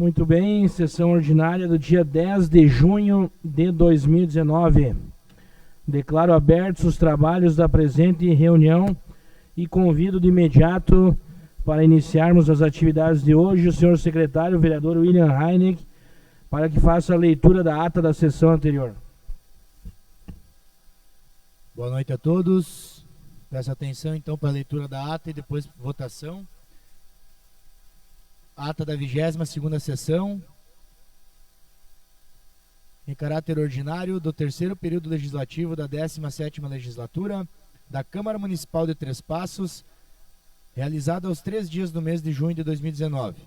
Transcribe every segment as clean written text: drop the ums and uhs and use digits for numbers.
Muito bem, sessão ordinária do dia 10 de junho de 2019. Declaro abertos os trabalhos da presente reunião e convido de imediato para iniciarmos as atividades de hoje o senhor secretário, o vereador William Heineck, para que faça a leitura da ata da sessão anterior. Boa noite a todos. Peço atenção então para a leitura da ata e depois votação. Ata da 22ª sessão, em caráter ordinário, do terceiro período legislativo da 17ª legislatura da Câmara Municipal de Três Passos, realizada aos 3 dias do mês de junho de 2019.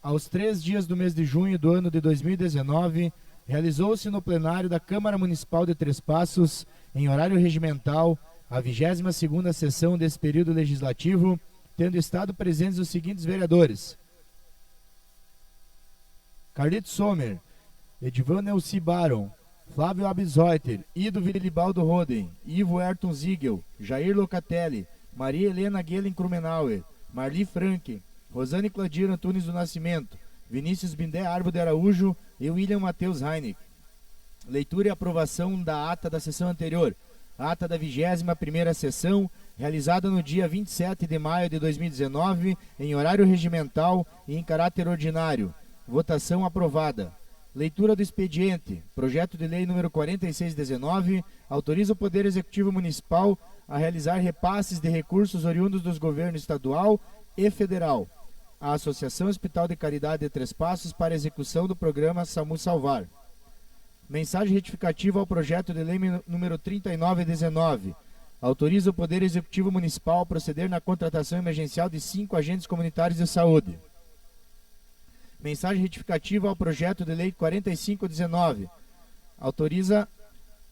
Aos 3 dias do mês de junho do ano de 2019, realizou-se no plenário da Câmara Municipal de Três Passos, em horário regimental, a 22ª sessão desse período legislativo, tendo estado presentes os seguintes vereadores: Carlito Sommer, Edivan Nelci Baron, Flávio Abisreuter, Ido Vilibaldo Roden, Ivo Ayrton Ziegel, Jair Locatelli, Maria Helena Gehlen Krumenauer, Marli Frank, Rosane Claudir Antunes do Nascimento, Vinícius Bindé Arbo de Araújo e William Matheus Heineck. Leitura e aprovação da ata da sessão anterior. Ata da 21ª sessão, realizada no dia 27 de maio de 2019, em horário regimental e em caráter ordinário. Votação aprovada. Leitura do expediente. Projeto de lei número 4619, autoriza o Poder Executivo Municipal a realizar repasses de recursos oriundos dos governos estadual e federal à Associação Hospital de Caridade de Três Passos para execução do programa SAMU Salvar. Mensagem retificativa ao projeto de lei número 3919. Autoriza o Poder Executivo Municipal a proceder na contratação emergencial de 5 agentes comunitários de saúde. Mensagem retificativa ao projeto de lei 4519. Autoriza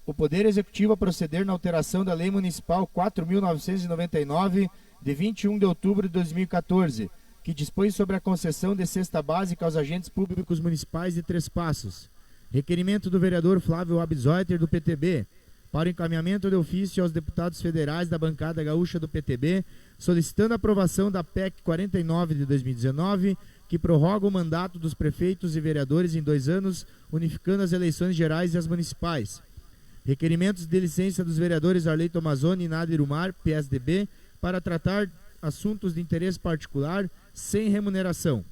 o Poder Executivo a proceder na alteração da Lei Municipal 4.999, de 21 de outubro de 2014, que dispõe sobre a concessão de cesta básica aos agentes públicos municipais de Três Passos. Requerimento do vereador Flávio Abisreuter, do PTB, para o encaminhamento de ofício aos deputados federais da bancada gaúcha do PTB, solicitando a aprovação da PEC 49 de 2019, que prorroga o mandato dos prefeitos e vereadores em 2 anos, unificando as eleições gerais e as municipais. Requerimentos de licença dos vereadores Arley Tomazoni e Nadir Umar, PSDB, para tratar assuntos de interesse particular sem remuneração.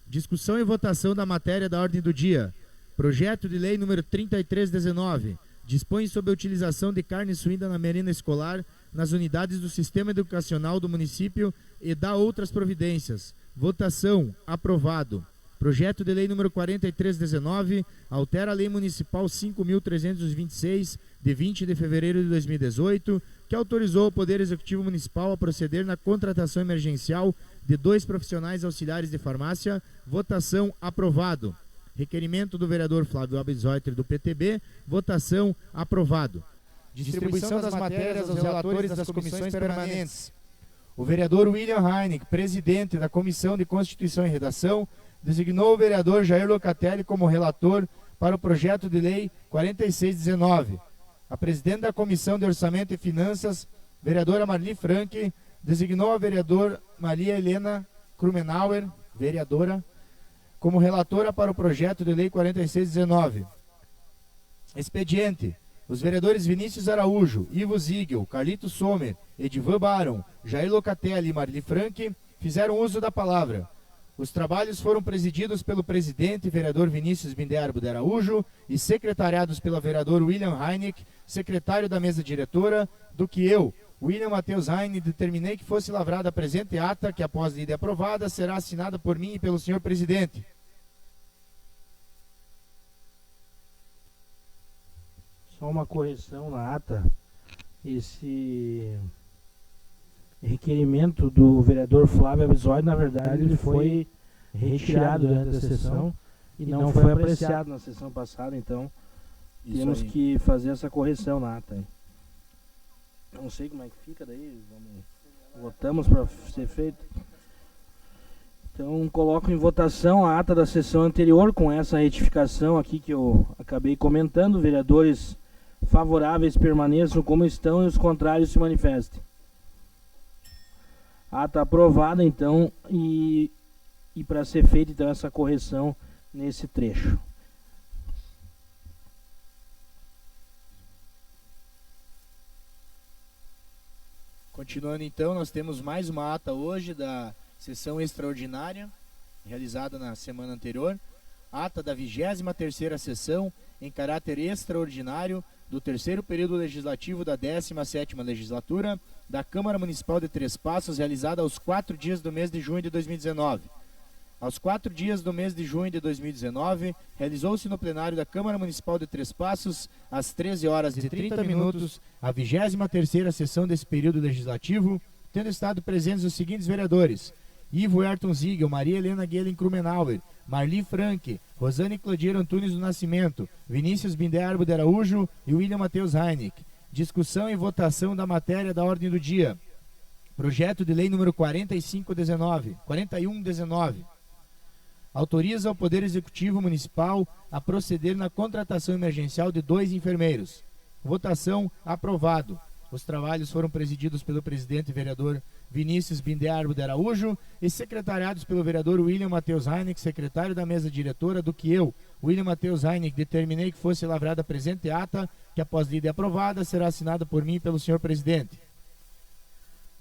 Discussão e votação da matéria da ordem do dia. Projeto de lei número 3319. Dispõe sobre a utilização de carne suína na merenda escolar nas unidades do sistema educacional do município e dá outras providências. Votação. Aprovado. Projeto de lei número 4319. Altera a Lei Municipal 5.326, de 20 de fevereiro de 2018, que autorizou o Poder Executivo Municipal a proceder na contratação emergencial de 2 profissionais auxiliares de farmácia. Votação. Aprovado. Requerimento do vereador Flávio Abisreuter, do PTB. Votação. Aprovado. Distribuição das matérias aos relatores das comissões permanentes. O vereador William Heineck, presidente da Comissão de Constituição e Redação, designou o vereador Jair Locatelli como relator para o projeto de lei 4619. A presidente da Comissão de Orçamento e Finanças, vereadora Marli Frank, designou a vereadora Maria Helena Krumenauer, vereadora, como relatora para o projeto de lei 4619. Expediente. Os vereadores Vinícius Araújo, Ivo Ziegel, Carlito Sommer, Edivan Baron, Jair Locatelli e Marli Frank fizeram uso da palavra. Os trabalhos foram presididos pelo presidente, vereador Vinícius Bindé Arbo de Araújo, e secretariados pelo vereador William Heineck, secretário da mesa diretora, do que eu, William Matheus Heineck, determinei que fosse lavrada a presente ata, que após lida aprovada, será assinada por mim e pelo senhor presidente. Só uma correção na ata. Esse requerimento do vereador Flávio Abisreuter, na verdade, ele foi retirado durante a sessão e não foi apreciado na sessão passada, então temos que fazer essa correção na ata. Não sei como é que fica daí, votamos para ser feito. Então coloco em votação a ata da sessão anterior com essa retificação aqui que eu acabei comentando. Vereadores favoráveis permaneçam como estão e os contrários se manifestem. Ata aprovada, então, e e para ser feita então essa correção nesse trecho. Continuando então, nós temos mais uma ata hoje da sessão extraordinária, realizada na semana anterior. Ata da 23ª sessão, em caráter extraordinário, do terceiro período legislativo da 17ª legislatura, da Câmara Municipal de Três Passos, realizada aos 4 dias do mês de junho de 2019. Aos 4 dias do mês de junho de 2019, realizou-se no plenário da Câmara Municipal de Três Passos, às 13h30, a 23ª sessão desse período legislativo, tendo estado presentes os seguintes vereadores: Ivo Ayrton Ziegel, Maria Helena Guelen Krumenauer, Marli Frank, Rosane Clodier Antunes do Nascimento, Vinícius Bindé Arbo de Araújo e William Matheus Heineck. Discussão e votação da matéria da ordem do dia. Projeto de lei número 4119. Autoriza o Poder Executivo Municipal a proceder na contratação emergencial de 2 enfermeiros. Votação aprovado. Os trabalhos foram presididos pelo presidente e vereador Vinícius Bindé Arbo de Araújo e secretariados pelo vereador William Matheus Heineck, secretário da mesa diretora, do que eu, William Matheus Heineck, determinei que fosse lavrada a presente ata, que após lida e aprovada, será assinada por mim e pelo senhor presidente.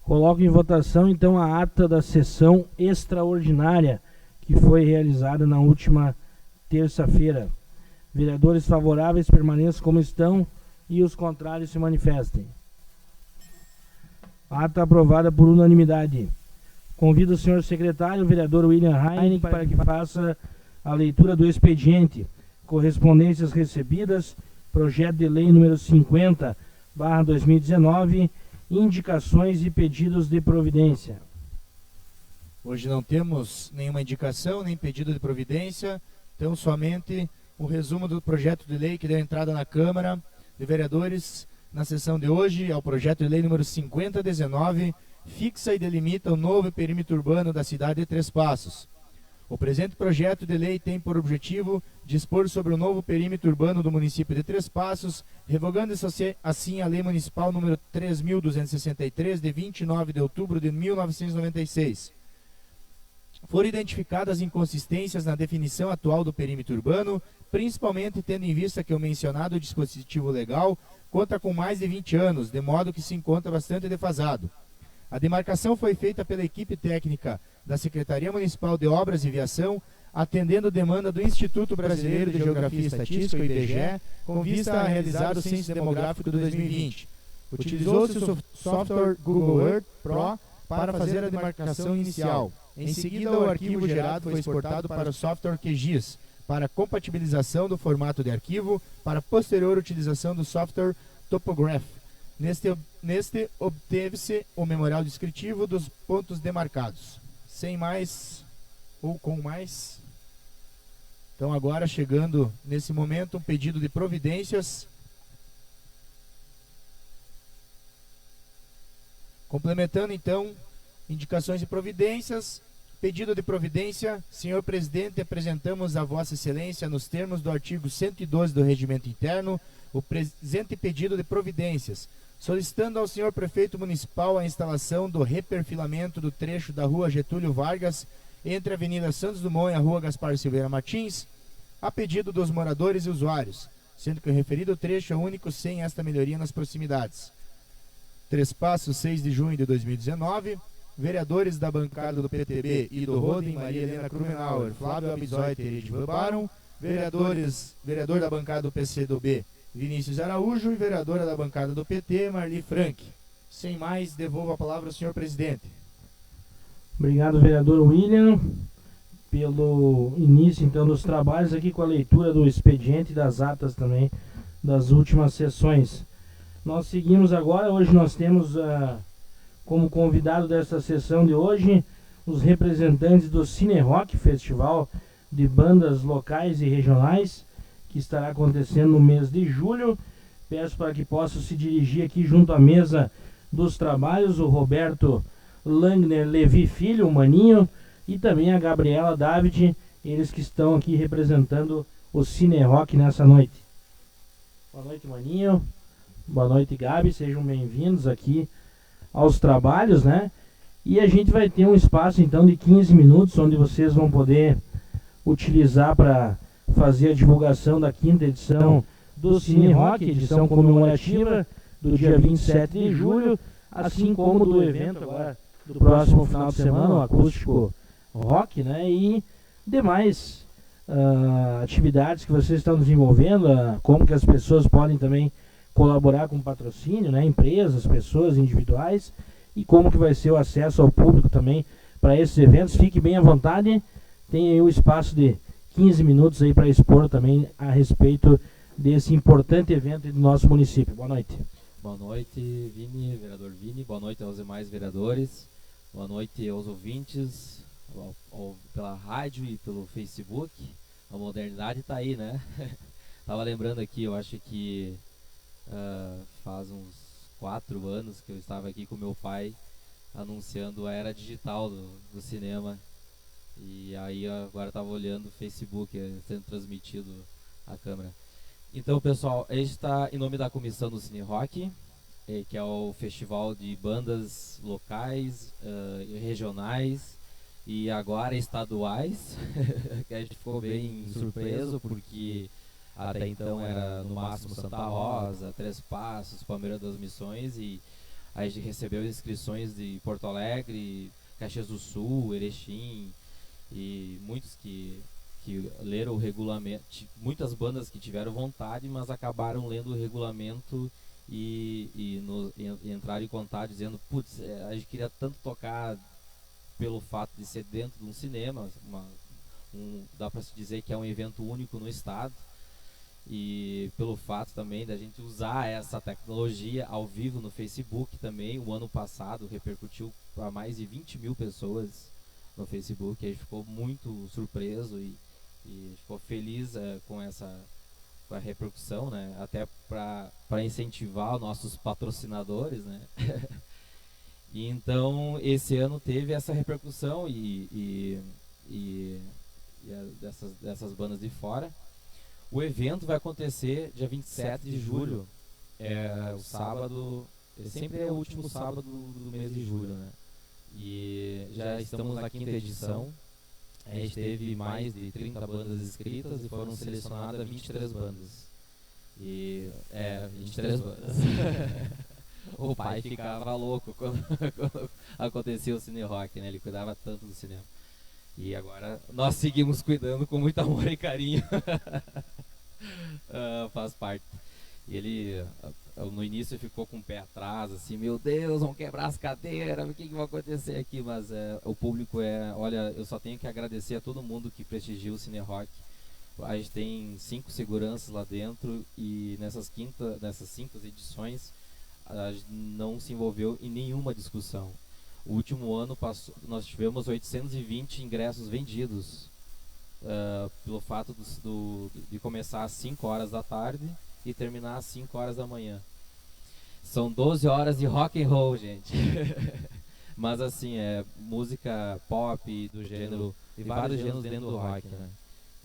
Coloco em votação então a ata da sessão extraordinária que foi realizada na última terça-feira. Vereadores favoráveis permaneçam como estão e os contrários se manifestem. Ata aprovada por unanimidade. Convido o senhor secretário, o vereador William Heineck, para que faça a leitura do expediente. Correspondências recebidas, projeto de lei número 50/2019, indicações e pedidos de providência. Hoje não temos nenhuma indicação, nem pedido de providência, então somente o resumo do projeto de lei que deu entrada na Câmara de Vereadores na sessão de hoje. É o projeto de lei número 5019, fixa e delimita o novo perímetro urbano da cidade de Três Passos. O presente projeto de lei tem por objetivo dispor sobre o novo perímetro urbano do município de Três Passos, revogando assim a Lei Municipal número 3.263, de 29 de outubro de 1996. Foram identificadas inconsistências na definição atual do perímetro urbano, principalmente tendo em vista que o mencionado dispositivo legal conta com mais de 20 anos, de modo que se encontra bastante defasado. A demarcação foi feita pela equipe técnica da Secretaria Municipal de Obras e Viação, atendendo demanda do Instituto Brasileiro de Geografia e Estatística, o IBGE, com vista a realizar o Censo Demográfico de 2020. Utilizou-se o software Google Earth Pro para fazer a demarcação inicial. Em seguida, o arquivo gerado foi exportado para o software QGIS, para compatibilização do formato de arquivo, para posterior utilização do software Topograph. Neste obteve-se o memorial descritivo dos pontos demarcados. Sem mais, ou com mais. Então agora, chegando nesse momento, um pedido de providências. Complementando então, indicações e providências. Pedido de providência, senhor presidente, apresentamos a vossa excelência, nos termos do artigo 112 do Regimento Interno, o presente pedido de providências, solicitando ao senhor prefeito municipal a instalação do reperfilamento do trecho da rua Getúlio Vargas, entre a Avenida Santos Dumont e a rua Gaspar Silveira Martins, a pedido dos moradores e usuários, sendo que o referido trecho é único sem esta melhoria nas proximidades. Três Passos, 6 de junho de 2019, vereadores da bancada do PTB e do Rodem, Maria Helena Krumenauer, Flávio Abisoiter e Edvan Baron, vereador da bancada do PCdoB, Vinícius Araújo, e vereadora da bancada do PT, Marli Frank. Sem mais, devolvo a palavra ao senhor presidente. Obrigado, vereador William, pelo início então dos trabalhos aqui com a leitura do expediente e das atas também das últimas sessões. Nós seguimos agora, hoje nós temos como convidado desta sessão de hoje os representantes do Cine Rock, festival de bandas locais e regionais, que estará acontecendo no mês de julho. Peço para que possam se dirigir aqui junto à mesa dos trabalhos, o Roberto Langner Levi Filho, o Maninho, e também a Gabriela David, eles que estão aqui representando o Cine Rock nessa noite. Boa noite, Maninho. Boa noite, Gabi. Sejam bem-vindos aqui aos trabalhos, né? E a gente vai ter um espaço então de 15 minutos, onde vocês vão poder utilizar para fazer a divulgação da 5ª edição do Cine Rock, edição comemorativa do dia 27 de julho, assim como do evento agora do próximo final de semana, o Acústico Rock, né? E demais atividades que vocês estão desenvolvendo, como que as pessoas podem também colaborar com patrocínio, né? Empresas, pessoas individuais, e como que vai ser o acesso ao público também para esses eventos. Fique bem à vontade, tem aí o espaço de 15 minutos aí para expor também a respeito desse importante evento do nosso município. Boa noite. Boa noite, Vini, vereador Vini. Boa noite aos demais vereadores. Boa noite aos ouvintes, pela rádio e pelo Facebook. A modernidade está aí, né? Tava lembrando aqui, eu acho que faz uns 4 anos que eu estava aqui com meu pai anunciando a era digital do cinema. E aí agora estava olhando o Facebook sendo transmitido a câmera. Então, pessoal, a gente está em nome da comissão do Cine Rock, que é o festival de bandas locais, regionais e agora estaduais, que a gente ficou bem surpreso, porque até então era no máximo Santa Rosa, Três Passos, Palmeiras das Missões, e a gente recebeu inscrições de Porto Alegre, Caxias do Sul, Erechim, e muitos que leram o regulamento, muitas bandas que tiveram vontade, mas acabaram lendo o regulamento e entraram em contato dizendo, putz, a gente queria tanto tocar pelo fato de ser dentro de um cinema, dá para se dizer que é um evento único no estado, e pelo fato também da gente usar essa tecnologia ao vivo no Facebook também. O ano passado repercutiu para mais de 20 mil pessoas no Facebook, a gente ficou muito surpreso e ficou feliz com a repercussão, né? Até para incentivar os nossos patrocinadores, né? E então esse ano teve essa repercussão dessas bandas de fora. O evento vai acontecer dia 27 de julho, o sábado, sempre é o último sábado do mês de julho, né? E já estamos na 5ª edição. A gente teve mais de 30 bandas inscritas e foram selecionadas 23 bandas. 23 bandas. O pai ficava louco quando acontecia o Cine Rock, né? Ele cuidava tanto do cinema. E agora nós seguimos cuidando com muito amor e carinho. Faz parte. E ele, no início, ficou com o pé atrás, assim, meu Deus, vão quebrar as cadeiras, o que vai acontecer aqui? Mas o público olha, eu só tenho que agradecer a todo mundo que prestigia o Cine Rock. A gente tem 5 seguranças lá dentro e nessas 5 edições a gente não se envolveu em nenhuma discussão. O último ano nós tivemos 820 ingressos vendidos, pelo fato de começar às 5 horas da tarde e terminar às 5 horas da manhã. São 12 horas de rock and roll, gente. Mas assim, música pop do gênero, e vários gêneros dentro do rock, né?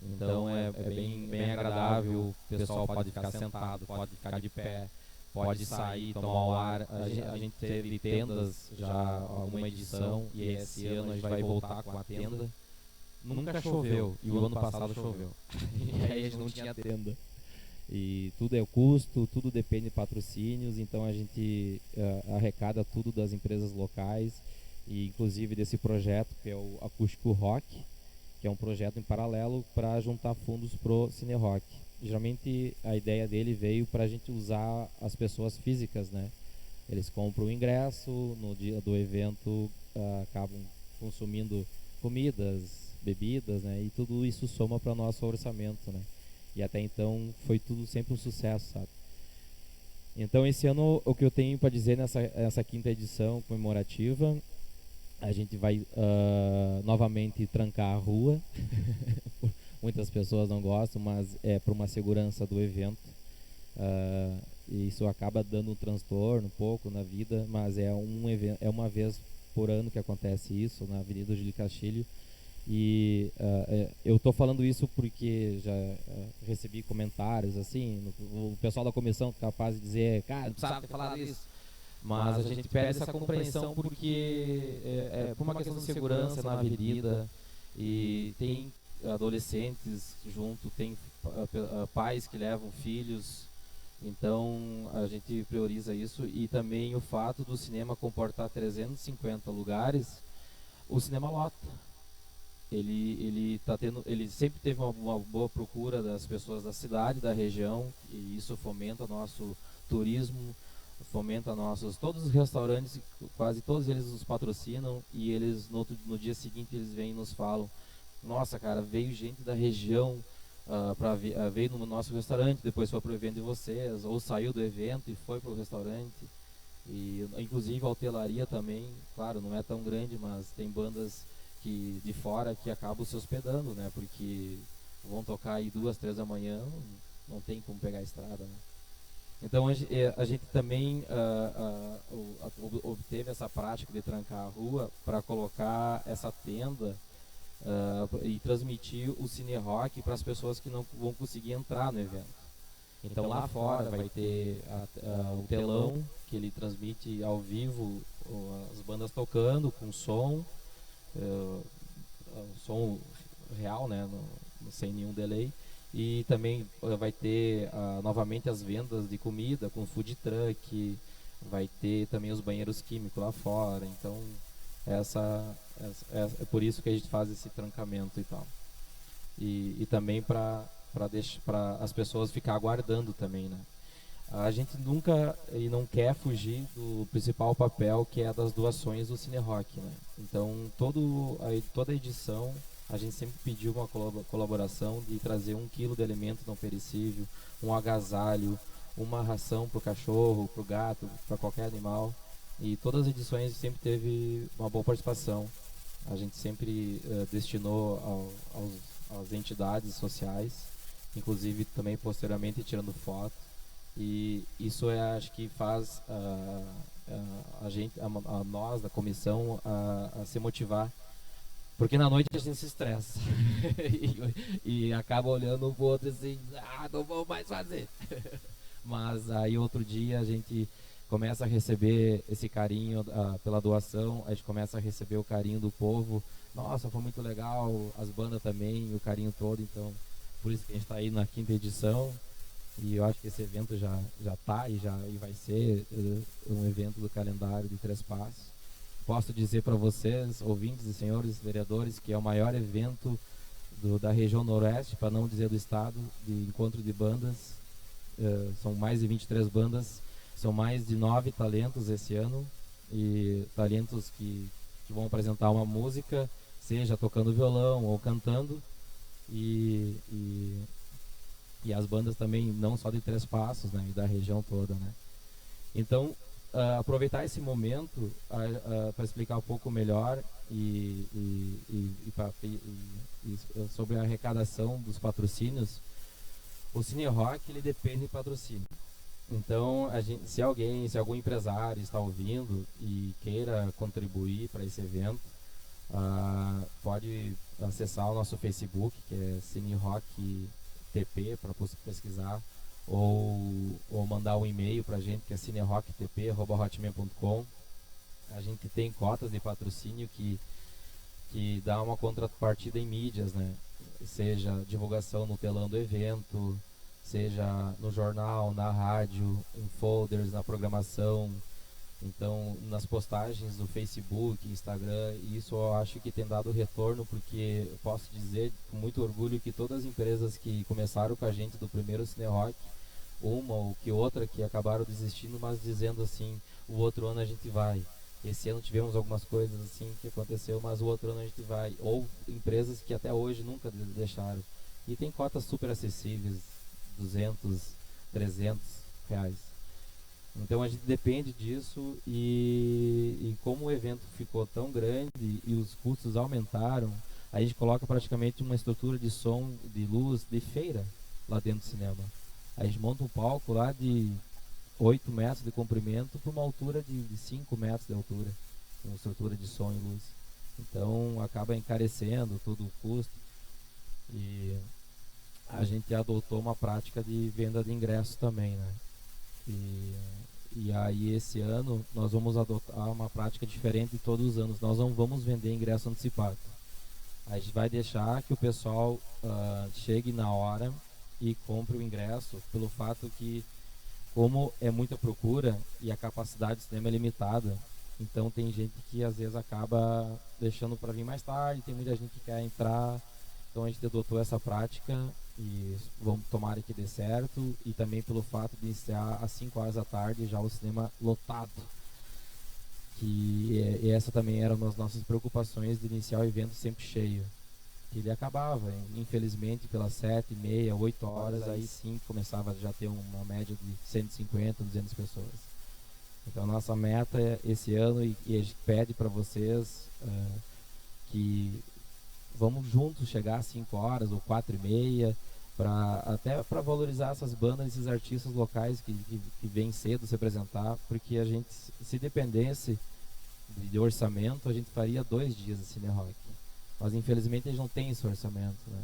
Então é bem agradável, o pessoal pode ficar sentado, pode ficar de pé, pode sair, tomar o ar. A gente teve tendas já alguma edição e esse ano a gente vai voltar com a tenda. Nunca choveu, e o ano passado choveu. E aí a gente não tinha tenda. E tudo é o custo, tudo depende de patrocínios, então a gente arrecada tudo das empresas locais, e inclusive desse projeto que é o Acústico Rock, que é um projeto em paralelo para juntar fundos pro Cine Rock. Geralmente a ideia dele veio para a gente usar as pessoas físicas, né? Eles compram o ingresso, no dia do evento acabam consumindo comidas, bebidas, né? E tudo isso soma para o nosso orçamento, né? E até então foi tudo sempre um sucesso, sabe? Então esse ano o que eu tenho para dizer nessa 5ª edição comemorativa, a gente vai novamente trancar a rua. Muitas pessoas não gostam, mas é por uma segurança do evento. E isso acaba dando um transtorno um pouco na vida, mas é uma vez por ano que acontece isso na Avenida Júlio Castilho. E eu estou falando isso porque já recebi comentários assim, o pessoal da comissão capaz de dizer, cara, não precisava ter falado isso, Mas a gente pede essa compreensão porque é por uma questão de segurança na avenida, e tem adolescentes junto, tem pais que levam filhos, então a gente prioriza isso. E também o fato do cinema comportar 350 lugares, o cinema lota. Ele sempre teve uma boa procura das pessoas da cidade, da região, e isso fomenta nosso turismo, fomenta todos os restaurantes, quase todos eles nos patrocinam, e eles no dia seguinte eles vêm e nos falam: nossa, cara, veio gente da região veio no nosso restaurante, depois foi pro evento de vocês, ou saiu do evento e foi pro restaurante. E inclusive a hotelaria também, claro, não é tão grande, mas tem bandas de fora que acabam se hospedando, né? Porque vão tocar aí 2, 3 da manhã, não tem como pegar a estrada, né? Então a gente também obteve essa prática de trancar a rua para colocar essa tenda e transmitir o Cine Rock para as pessoas que não vão conseguir entrar no evento. Então lá fora vai ter o telão que ele transmite ao vivo, as bandas tocando com som real, né, sem nenhum delay. E também vai ter novamente as vendas de comida com food truck, vai ter também os banheiros químicos lá fora. Então é por isso que a gente faz esse trancamento e tal. E também para as pessoas ficar aguardando também, né? A gente nunca e não quer fugir do principal papel, que é das doações do Cine Rock, né? Então toda edição a gente sempre pediu uma colaboração de trazer 1 quilo de alimento não perecível, um agasalho, uma ração para o cachorro, para o gato, para qualquer animal. E todas as edições sempre teve uma boa participação. A gente sempre destinou às entidades sociais, inclusive também posteriormente tirando foto. E isso acho que faz a nós da comissão a se motivar, porque na noite a gente se estressa e acaba olhando um pro outro assim, não vou mais fazer. Mas aí outro dia a gente começa a receber esse carinho pela doação, a gente começa a receber o carinho do povo. Nossa, foi muito legal, as bandas também, o carinho todo. Então por isso que a gente está aí na 5ª edição. E eu acho que esse evento já está e vai ser um evento do calendário de Três Passos. Posso dizer para vocês, ouvintes e senhores vereadores, que é o maior evento da região noroeste, para não dizer do estado, de encontro de bandas. São mais de 23 bandas, são mais de 9 talentos esse ano, e talentos que vão apresentar uma música, seja tocando violão ou cantando, e as bandas também, não só de Três Passos, né, e da região toda, né. Então, aproveitar esse momento para explicar um pouco melhor sobre a arrecadação dos patrocínios. O Cine Rock, ele depende de patrocínio. Então, se algum empresário está ouvindo e queira contribuir para esse evento, pode acessar o nosso Facebook, que é Cine Rock TP, para pesquisar, ou mandar um e-mail para a gente, que é cinerocktp@hotmail.com. A gente tem cotas de patrocínio que dá uma contrapartida em mídias, né? Seja divulgação no telão do evento, seja no jornal, na rádio, em folders, na programação, então nas postagens do Facebook, Instagram. E isso eu acho que tem dado retorno, porque eu posso dizer com muito orgulho que todas as empresas que começaram com a gente do primeiro Cine Rock, uma ou que outra que acabaram desistindo, mas dizendo assim: o outro ano a gente vai. Esse ano tivemos algumas coisas assim que aconteceu, mas o outro ano a gente vai. Ou empresas que até hoje nunca deixaram. E tem cotas super acessíveis, 200, 300 reais. Então a gente depende disso, e como o evento ficou tão grande e os custos aumentaram, a gente coloca praticamente uma estrutura de som, de luz, de feira lá dentro do cinema. A gente monta um palco lá de 8 metros de comprimento para uma altura de 5 metros de altura, uma estrutura de som e luz. Então acaba encarecendo todo o custo, e a gente adotou uma prática de venda de ingressos também, né? E aí esse ano nós vamos adotar uma prática diferente de todos os anos. Nós não vamos vender ingresso antecipado. A gente vai deixar que o pessoal chegue na hora e compre o ingresso, pelo fato que, como é muita procura e a capacidade do cinema é limitada, então tem gente que às vezes acaba deixando para vir mais tarde, tem muita gente que quer entrar, então a gente adotou essa prática e vamos tomar que dê certo, e também pelo fato de iniciar às 5 horas da tarde já o cinema lotado, e essa também era uma das nossas preocupações de iniciar o evento sempre cheio, que ele acabava, infelizmente, pelas 7h30, 8 horas, aí sim começava já a ter uma média de 150, 200 pessoas. Então nossa meta esse ano, e a gente pede para vocês que vamos juntos chegar às 5 horas ou 4h30, até para valorizar essas bandas, esses artistas locais que vêm cedo se apresentar, porque a gente, se dependesse de orçamento, a gente faria 2 dias de Cine Rock. Mas infelizmente eles não têm esse orçamento, né?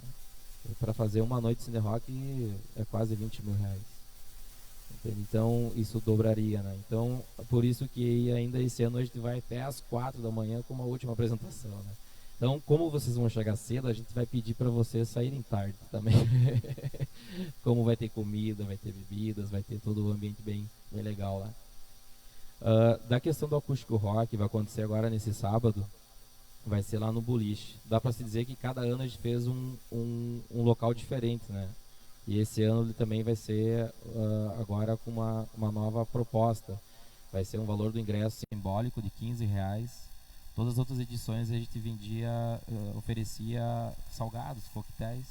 Para fazer uma noite de Cine Rock é quase 20 mil reais. Entende? Então isso dobraria, né? Então por isso que ainda esse ano a gente vai até às 4 da manhã com uma última apresentação, né? Então, como vocês vão chegar cedo, a gente vai pedir para vocês saírem tarde também. Como vai ter comida, vai ter bebidas, vai ter todo o ambiente bem legal lá. Da questão do acústico rock, vai acontecer agora nesse sábado, vai ser lá no Boliche. Dá para se dizer que cada ano a gente fez um local diferente, né? E esse ano ele também vai ser agora com uma nova proposta. Vai ser um valor do ingresso simbólico de R$15. Todas as outras edições a gente oferecia salgados, coquetéis.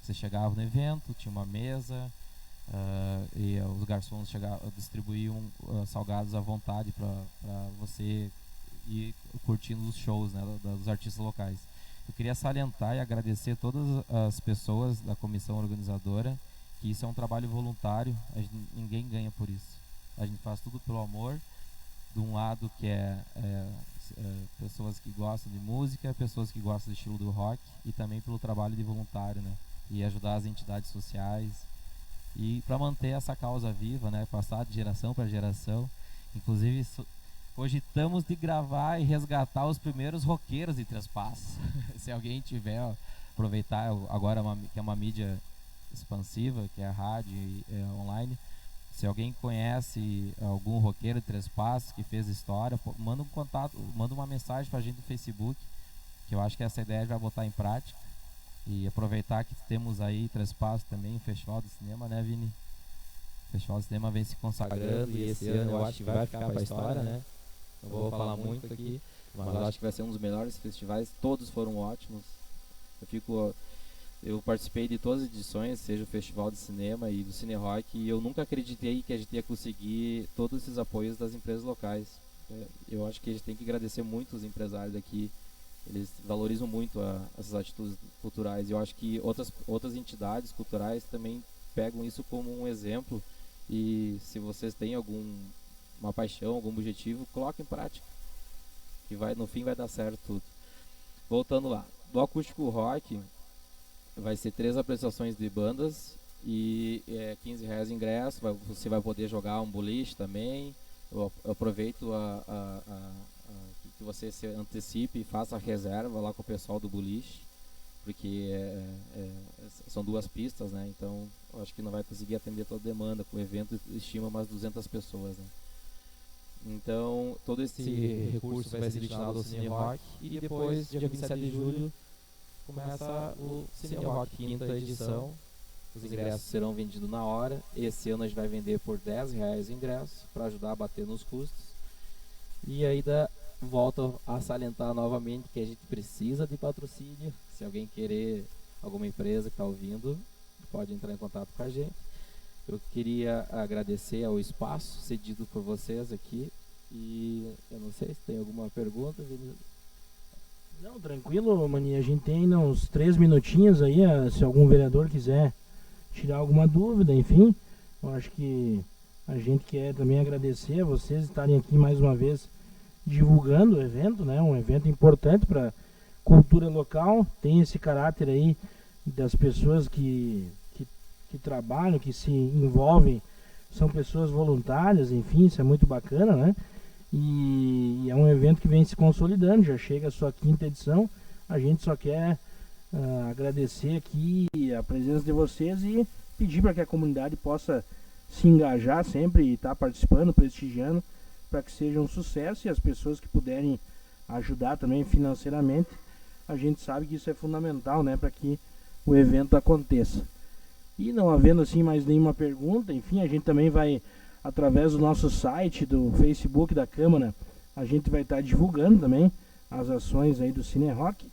Você chegava no evento, tinha uma mesa, e os garçons distribuíam salgados à vontade para você ir curtindo os shows, né, dos artistas locais. Eu queria salientar e agradecer todas as pessoas da comissão organizadora, que isso é um trabalho voluntário, ninguém ganha por isso. A gente faz tudo pelo amor, de um lado que pessoas que gostam de música, pessoas que gostam do estilo do rock, e também pelo trabalho de voluntário, né, e ajudar as entidades sociais, e para manter essa causa viva, né, passar de geração para geração. Inclusive cogitamos de gravar e resgatar os primeiros roqueiros de Três Passos. Se alguém tiver, aproveitar agora que é uma mídia expansiva, que é a rádio e online, se alguém conhece algum roqueiro de Três Passos que fez história, manda um contato, manda uma mensagem pra gente no Facebook, que eu acho que essa ideia a gente vai botar em prática. E aproveitar que temos aí Três Passos também, o Festival de Cinema, né, Vini? O Festival de Cinema vem se consagrando e esse ano eu acho que vai ficar pra história, né? Não vou falar muito aqui, mas eu acho que vai ser um dos melhores festivais. Todos foram ótimos. Eu participei de todas as edições, seja o Festival de Cinema e do Cine Rock, e eu nunca acreditei que a gente ia conseguir todos esses apoios das empresas locais. Eu acho que a gente tem que agradecer muito os empresários aqui. Eles valorizam muito essas atitudes culturais. Eu acho que outras entidades culturais também pegam isso como um exemplo, e se vocês têm uma paixão, algum objetivo, coloque em prática, que no fim vai dar certo tudo. Voltando lá, do acústico rock vai ser 3 apresentações de bandas e R$15 ingresso. Você vai poder jogar um boliche também. Eu aproveito que você se antecipe e faça a reserva lá com o pessoal do boliche, porque são 2 pistas, né? Então eu acho que não vai conseguir atender toda a demanda. Com o evento estima umas 200 pessoas, né? Então todo esse recurso vai ser destinado ao Cine Rock, e depois, dia 27 de julho, começa o Cine Rock, 5ª edição. Os ingressos serão vendidos na hora. Esse ano a gente vai vender por R$10 o ingresso, para ajudar a bater nos custos. E ainda volto a salientar novamente que a gente precisa de patrocínio. Se alguém querer, alguma empresa que está ouvindo, pode entrar em contato com a gente. Eu queria agradecer ao espaço cedido por vocês aqui. E eu não sei se tem alguma pergunta, Vinícius. Não, tranquilo, Mani. A gente tem ainda uns 3 minutinhos aí, se algum vereador quiser tirar alguma dúvida, enfim. Eu acho que a gente quer também agradecer a vocês estarem aqui mais uma vez divulgando o evento, né? Um evento importante para cultura local. Tem esse caráter aí das pessoas que trabalham, que se envolvem são pessoas voluntárias, enfim, isso é muito bacana, né? E é um evento que vem se consolidando, já chega a sua 5ª edição. A gente só quer agradecer aqui a presença de vocês e pedir para que a comunidade possa se engajar sempre e estar participando, prestigiando, para que seja um sucesso, e as pessoas que puderem ajudar também financeiramente, a gente sabe que isso é fundamental, né, para que o evento aconteça. E não havendo assim mais nenhuma pergunta, enfim, a gente também vai, através do nosso site, do Facebook da Câmara, a gente vai estar divulgando também as ações aí do Cine Rock.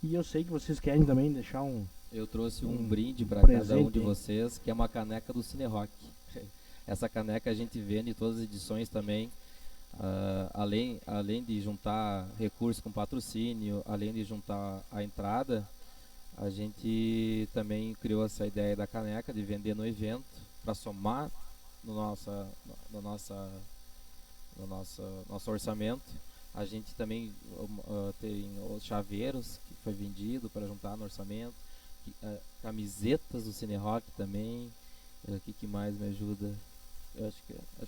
E eu sei que vocês querem também deixar Eu trouxe um brinde para cada um de vocês, que é uma caneca do Cine Rock. Essa caneca a gente vende em todas as edições também. Além de juntar recursos com patrocínio, além de juntar a entrada, a gente também criou essa ideia da caneca de vender no evento para somar no nosso orçamento. A gente também tem os chaveiros que foi vendido para juntar no orçamento, camisetas do Cine Rock também. O que mais me ajuda? Eu acho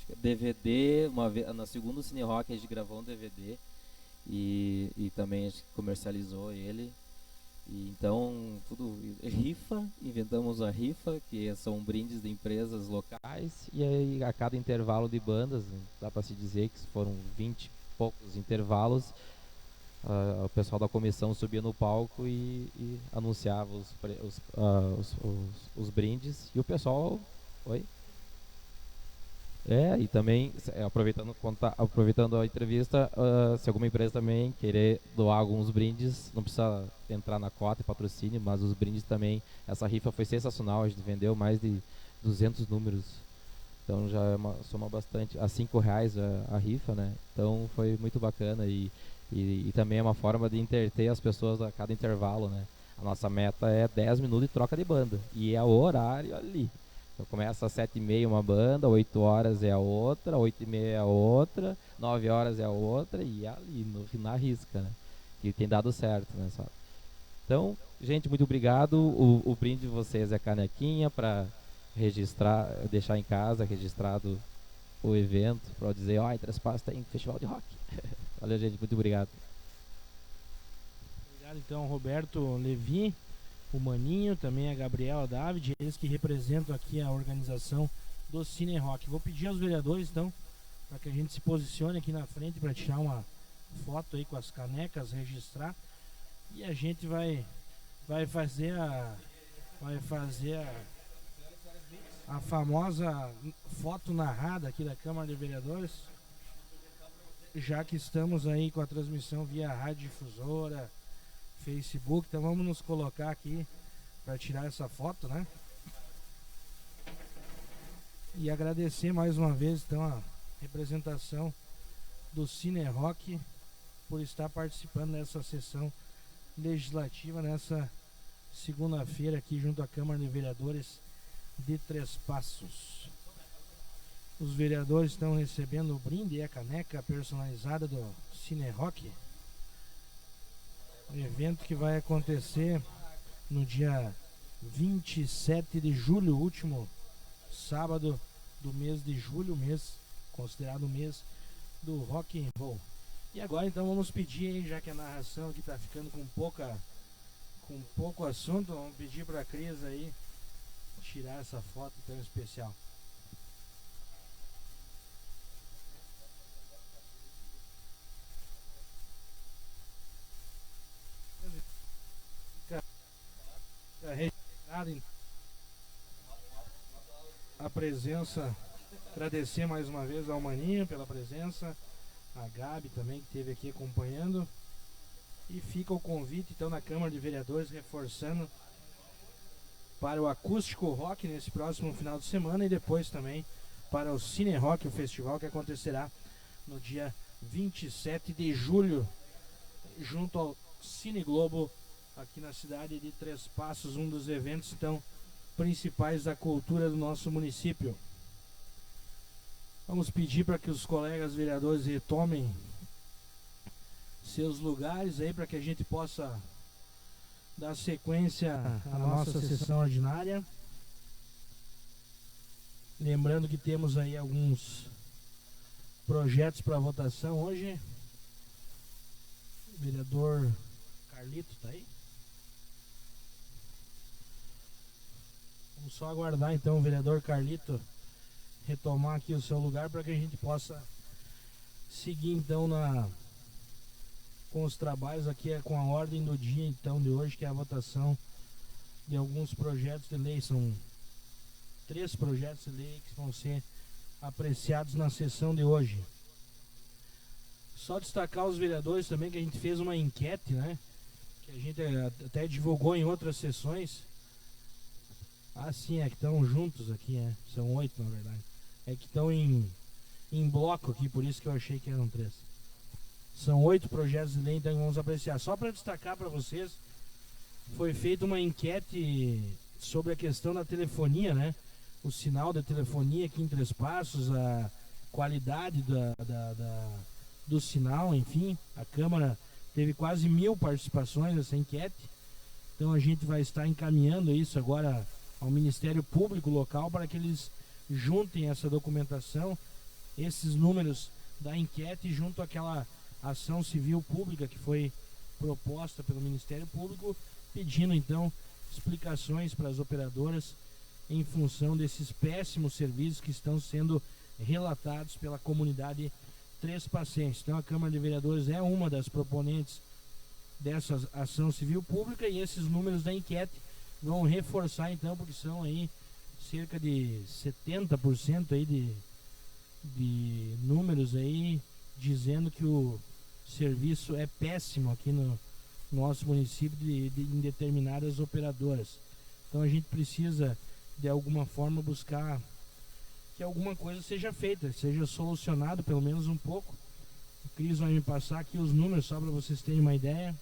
que DVD, na segunda Cine Rock a gente gravou um DVD e também a gente comercializou ele. E então, tudo rifa, inventamos a rifa, que são brindes de empresas locais, e aí a cada intervalo de bandas, dá para se dizer que foram 20 e poucos intervalos, o pessoal da comissão subia no palco e anunciava os brindes, e o pessoal... Oi? E também, aproveitando a entrevista, se alguma empresa também querer doar alguns brindes, não precisa entrar na cota e patrocínio, mas os brindes também, essa rifa foi sensacional, a gente vendeu mais de 200 números, então já soma bastante, a R$5 a rifa, né? Então foi muito bacana e também é uma forma de entreter as pessoas a cada intervalo, né? A nossa meta é 10 minutos de troca de banda, e é o horário ali. Então começa às 7h30 uma banda, 8 horas é a outra, 8h30 é a outra, 9 horas é a outra, e ali na risca, né? E tem dado certo, né? Sabe? Então, gente, muito obrigado. O brinde de vocês é canequinha para registrar, deixar em casa registrado o evento, para dizer, ó, em Três Passos tem festival de rock. Valeu, gente, muito obrigado. Obrigado então, Roberto Levi, o Maninho, também a Gabriela David, eles que representam aqui a organização do Cine Rock. Vou pedir aos vereadores então para que a gente se posicione aqui na frente para tirar uma foto aí com as canecas, registrar, e a gente vai fazer a famosa foto narrada aqui da Câmara de Vereadores, já que estamos aí com a transmissão via rádio difusora, Facebook, então vamos nos colocar aqui para tirar essa foto, né? E agradecer mais uma vez então a representação do Cine Rock por estar participando dessa sessão legislativa nessa segunda-feira aqui junto à Câmara de Vereadores de Três Passos. Os vereadores estão recebendo o brinde e a caneca personalizada do Cine Rock. Um evento que vai acontecer no dia 27 de julho, último sábado do mês de julho, mês considerado o mês do rock and roll. E agora então vamos pedir aí, já que a narração aqui está ficando com pouco assunto, vamos pedir para a Cris aí tirar essa foto tão especial. Registrado a presença, agradecer mais uma vez ao Maninho pela presença, a Gabi também que esteve aqui acompanhando, e fica o convite então na Câmara de Vereadores reforçando para o Acústico Rock nesse próximo final de semana, e depois também para o Cine Rock, o festival que acontecerá no dia 27 de julho junto ao Cine Globo aqui na cidade de Três Passos, um dos eventos então principais da cultura do nosso município. Vamos pedir para que os colegas vereadores retomem seus lugares aí para que a gente possa dar sequência à nossa sessão ordinária. Lembrando que temos aí alguns projetos para votação hoje. O vereador Carlito tá aí? Vamos só aguardar então o vereador Carlito retomar aqui o seu lugar para que a gente possa seguir então com os trabalhos aqui, com a ordem do dia então de hoje, que é a votação de alguns projetos de lei. São 3 projetos de lei que vão ser apreciados na sessão de hoje. Só destacar os vereadores também que a gente fez uma enquete, né? Que a gente até divulgou em outras sessões. Ah, sim, é que estão juntos aqui, são 8 na verdade. É que estão em bloco aqui, por isso que eu achei que eram 3. São 8 projetos de lei, então vamos apreciar. Só para destacar para vocês, foi feita uma enquete sobre a questão da telefonia, né? O sinal da telefonia aqui em Três Passos, a qualidade do sinal, enfim. A Câmara teve quase 1000 participações nessa enquete. Então a gente vai estar encaminhando isso agora ao Ministério Público local para que eles juntem essa documentação, esses números da enquete junto àquela ação civil pública que foi proposta pelo Ministério Público, pedindo então explicações para as operadoras em função desses péssimos serviços que estão sendo relatados pela comunidade trespassense. Então a Câmara de Vereadores é uma das proponentes dessa ação civil pública e esses números da enquete vão reforçar então, porque são aí cerca de 70% aí de números aí dizendo que o serviço é péssimo aqui no nosso município em determinadas operadoras. Então a gente precisa de alguma forma buscar que alguma coisa seja feita, seja solucionado pelo menos um pouco. O Cris vai me passar aqui os números só para vocês terem uma ideia.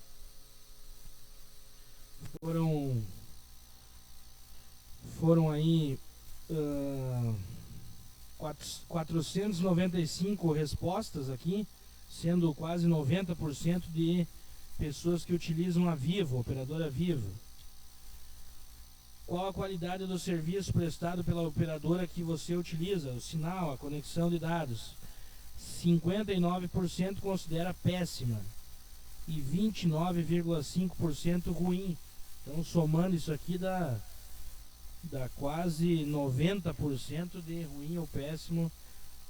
Foram aí 495 respostas aqui, sendo quase 90% de pessoas que utilizam a Vivo, operadora Vivo. Qual a qualidade do serviço prestado pela operadora que você utiliza? O sinal, a conexão de dados. 59% considera péssima e 29,5% ruim. Então, somando isso aqui, dá quase 90% de ruim ou péssimo,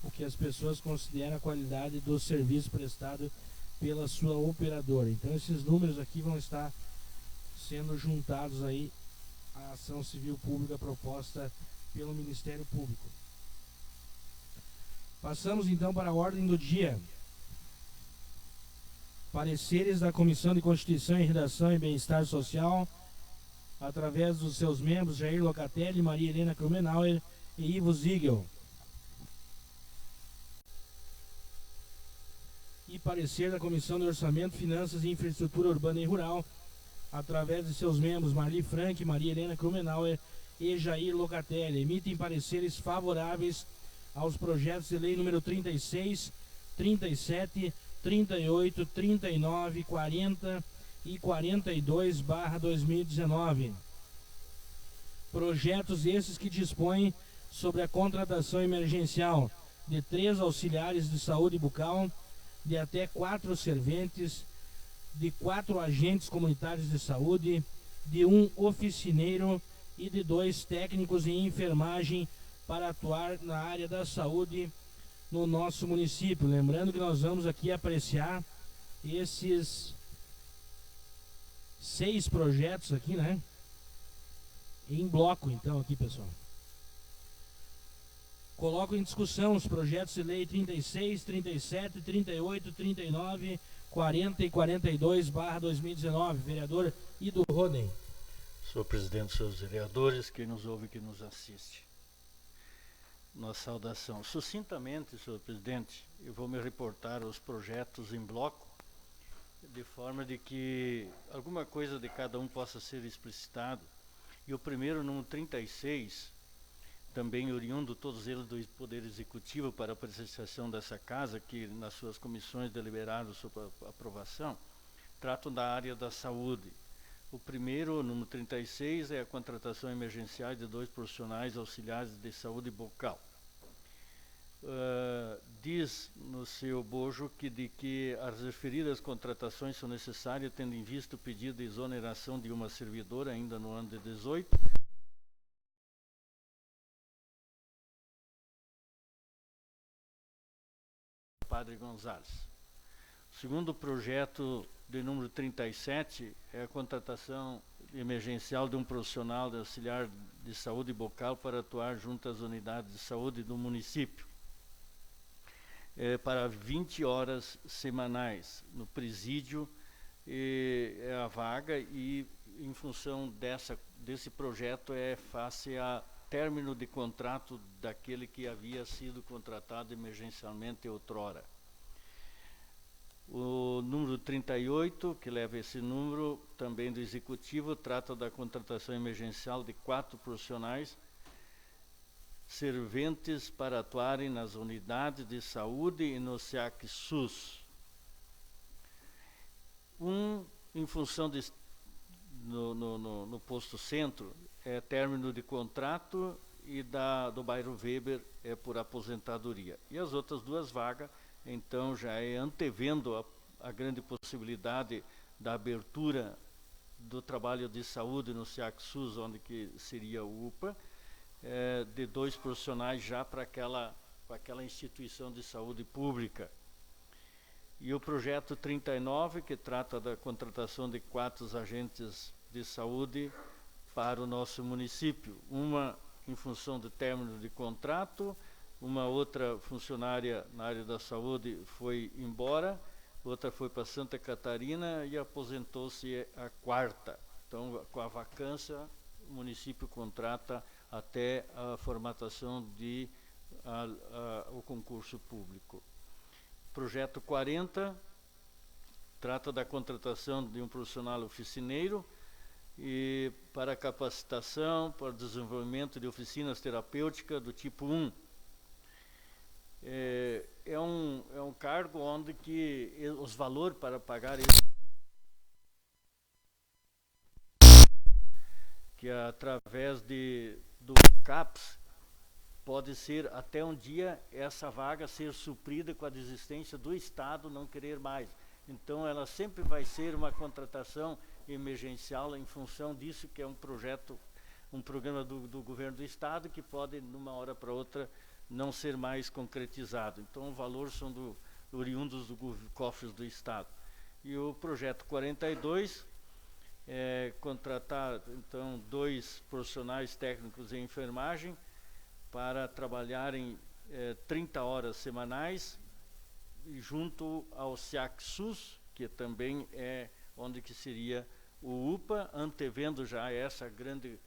o que as pessoas consideram a qualidade do serviço prestado pela sua operadora. Então esses números aqui vão estar sendo juntados aí à ação civil pública proposta pelo Ministério Público. Passamos então para a ordem do dia. Pareceres da Comissão de Constituição e Redação e Bem-Estar Social, através dos seus membros Jair Locatelli, Maria Helena Krumenauer e Ivo Ziegel. E parecer da Comissão de Orçamento, Finanças e Infraestrutura Urbana e Rural, através de seus membros Marli Frank, Maria Helena Krumenauer e Jair Locatelli. Emitem pareceres favoráveis aos projetos de lei número 36, 37, 38, 39, 40 e 42/2019. Projetos esses que dispõem sobre a contratação emergencial de 3 auxiliares de saúde bucal, de até 4 serventes, de 4 agentes comunitários de saúde, de 1 oficineiro e de 2 técnicos em enfermagem para atuar na área da saúde no nosso município. Lembrando que nós vamos aqui apreciar esses 6 projetos aqui, né? Em bloco, então, aqui, pessoal. Coloco em discussão os projetos de lei 36, 37, 38, 39, 40 e 42/2019. Vereador Ido Roden. Senhor presidente, senhores vereadores, quem nos ouve e quem nos assiste. Nossa saudação. Sucintamente, senhor presidente, eu vou me reportar aos projetos em bloco, de forma de que alguma coisa de cada um possa ser explicitado. E o primeiro, número 36, também oriundo todos eles do Poder Executivo para apreciação dessa Casa, que nas suas comissões deliberaram sobre a aprovação, tratam da área da saúde. O primeiro, número 36, é a contratação emergencial de 2 profissionais auxiliares de saúde bucal. Diz no seu bojo de que as referidas contratações são necessárias tendo em vista o pedido de exoneração de uma servidora ainda no ano de 18, Padre Gonzales. O segundo projeto, de número 37, é a contratação emergencial de um profissional de auxiliar de saúde bucal para atuar junto às unidades de saúde do município, para 20 horas semanais no presídio. É a vaga e, em função desse projeto, face a término de contrato daquele que havia sido contratado emergencialmente outrora. O número 38, que leva esse número, também do Executivo, trata da contratação emergencial de 4 profissionais serventes para atuarem nas unidades de saúde e no SEAC-SUS. Em função no posto centro, é término de contrato, e do bairro Weber é por aposentadoria. E as outras 2 vagas, então, já é antevendo a grande possibilidade da abertura do trabalho de saúde no SEAC-SUS, onde que seria o UPA, de 2 profissionais já para aquela instituição de saúde pública. E o projeto 39, que trata da contratação de 4 agentes de saúde para o nosso município. Uma em função do término de contrato, uma outra funcionária na área da saúde foi embora, outra foi para Santa Catarina e aposentou-se a 4ª. Então, com a vacância, o município contrata até a formatação o concurso público. Projeto 40 trata da contratação de um profissional oficineiro e para capacitação, para desenvolvimento de oficinas terapêuticas do tipo 1. É um cargo onde que os valores para pagar que através do CAPS pode ser até um dia essa vaga ser suprida com a desistência do Estado não querer mais. Então ela sempre vai ser uma contratação emergencial em função disso, que é um programa do governo do Estado que pode, numa hora para outra, não ser mais concretizado. Então, os valores são oriundos do cofres do Estado. E o projeto 42 é contratar, então, 2 profissionais técnicos em enfermagem para trabalharem 30 horas semanais junto ao SEAC-SUS, que também é onde que seria o UPA, antevendo já essa grande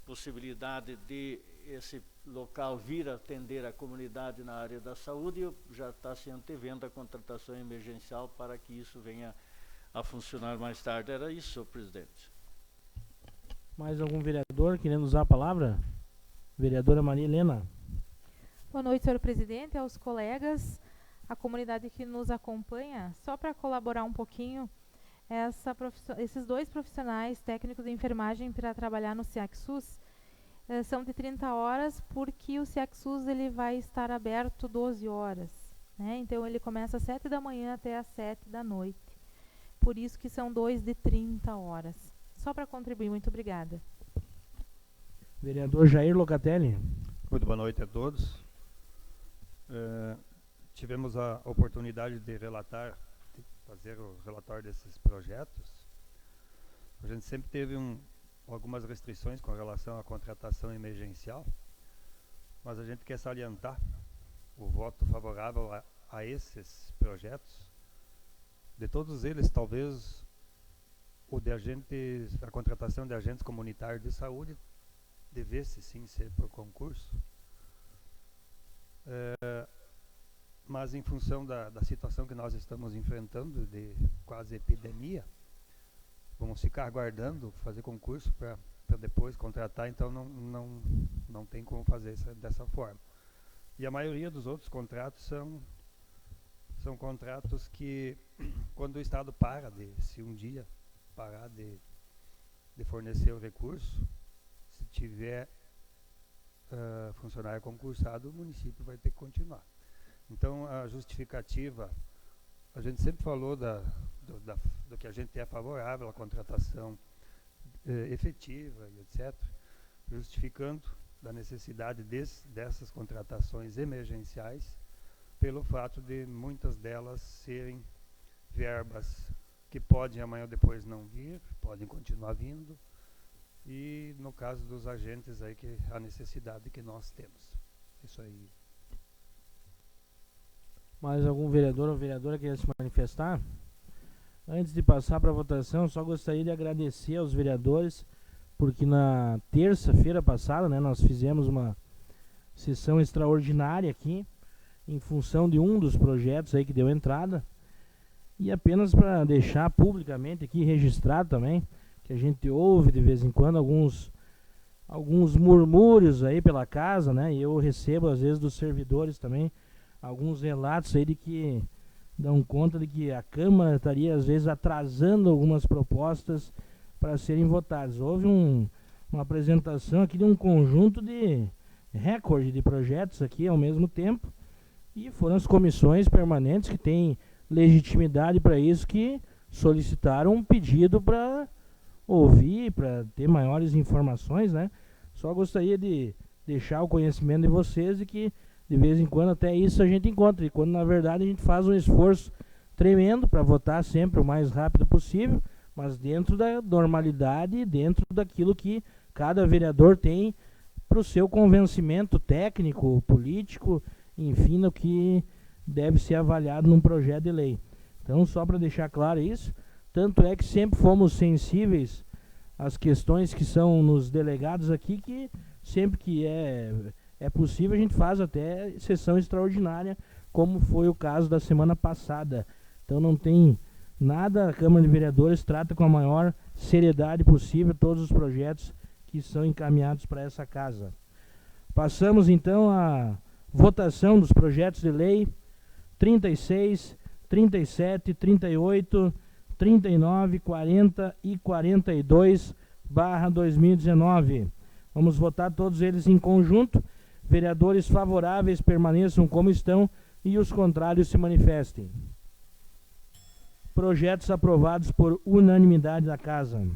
possibilidade de esse local vir atender a comunidade na área da saúde, já está se antevendo a contratação emergencial para que isso venha a funcionar mais tarde. Era isso, senhor presidente. Mais algum vereador querendo usar a palavra? Vereadora Maria Helena. Boa noite, senhor presidente, aos colegas, a comunidade que nos acompanha. Só para colaborar um pouquinho, esses 2 profissionais técnicos de enfermagem para trabalhar no SEAC-SUS são de 30 horas, porque o SEAC-SUS ele vai estar aberto 12 horas. Né? Então, ele começa às 7 da manhã até às 7 da noite. Por isso que são 2 de 30 horas. Só para contribuir, muito obrigada. Vereador Jair Locatelli. Muito boa noite a todos. Tivemos a oportunidade de fazer o relatório desses projetos. A gente sempre teve algumas restrições com relação à contratação emergencial, mas a gente quer salientar o voto favorável a esses projetos. De todos eles, talvez a contratação de agentes comunitários de saúde devesse sim ser por concurso, mas em função da situação que nós estamos enfrentando de quase epidemia, vamos ficar aguardando fazer concurso para depois contratar, então não tem como fazer dessa forma. E a maioria dos outros contratos são contratos que, quando o Estado se um dia parar de fornecer o recurso, se tiver funcionário concursado, o município vai ter que continuar. Então, a justificativa, a gente sempre falou do que a gente é favorável à contratação efetiva e etc., justificando da necessidade dessas contratações emergenciais pelo fato de muitas delas serem verbas que podem amanhã ou depois não vir, podem continuar vindo, e no caso dos agentes aí, que a necessidade que nós temos. Isso aí. Mais algum vereador ou vereadora queira se manifestar? Antes de passar para a votação, só gostaria de agradecer aos vereadores, porque na terça-feira passada, né, nós fizemos uma sessão extraordinária aqui, em função de um dos projetos aí que deu entrada, e apenas para deixar publicamente aqui registrado também, que a gente ouve de vez em quando alguns murmúrios aí pela casa, né, e eu recebo às vezes dos servidores também alguns relatos aí de que dão conta de que a Câmara estaria às vezes atrasando algumas propostas para serem votadas. Houve uma apresentação aqui de um conjunto de recorde de projetos aqui ao mesmo tempo, e foram as comissões permanentes que têm legitimidade para isso, que solicitaram um pedido para ouvir, para ter maiores informações, né? Só gostaria de deixar o conhecimento de vocês de que de vez em quando até isso a gente encontra, e quando na verdade a gente faz um esforço tremendo para votar sempre o mais rápido possível, mas dentro da normalidade, dentro daquilo que cada vereador tem para o seu convencimento técnico, político, enfim, no que deve ser avaliado num projeto de lei. Então, só para deixar claro isso, tanto é que sempre fomos sensíveis às questões que são nos delegados aqui, que sempre que é possível a gente faz até sessão extraordinária, como foi o caso da semana passada. Então não tem nada, a Câmara de Vereadores trata com a maior seriedade possível todos os projetos que são encaminhados para essa casa. Passamos então à votação dos projetos de lei 36, 37, 38, 39, 40 e 42/2019. Vamos votar todos eles em conjunto. Vereadores favoráveis permaneçam como estão e os contrários se manifestem. Projetos aprovados por unanimidade da Casa.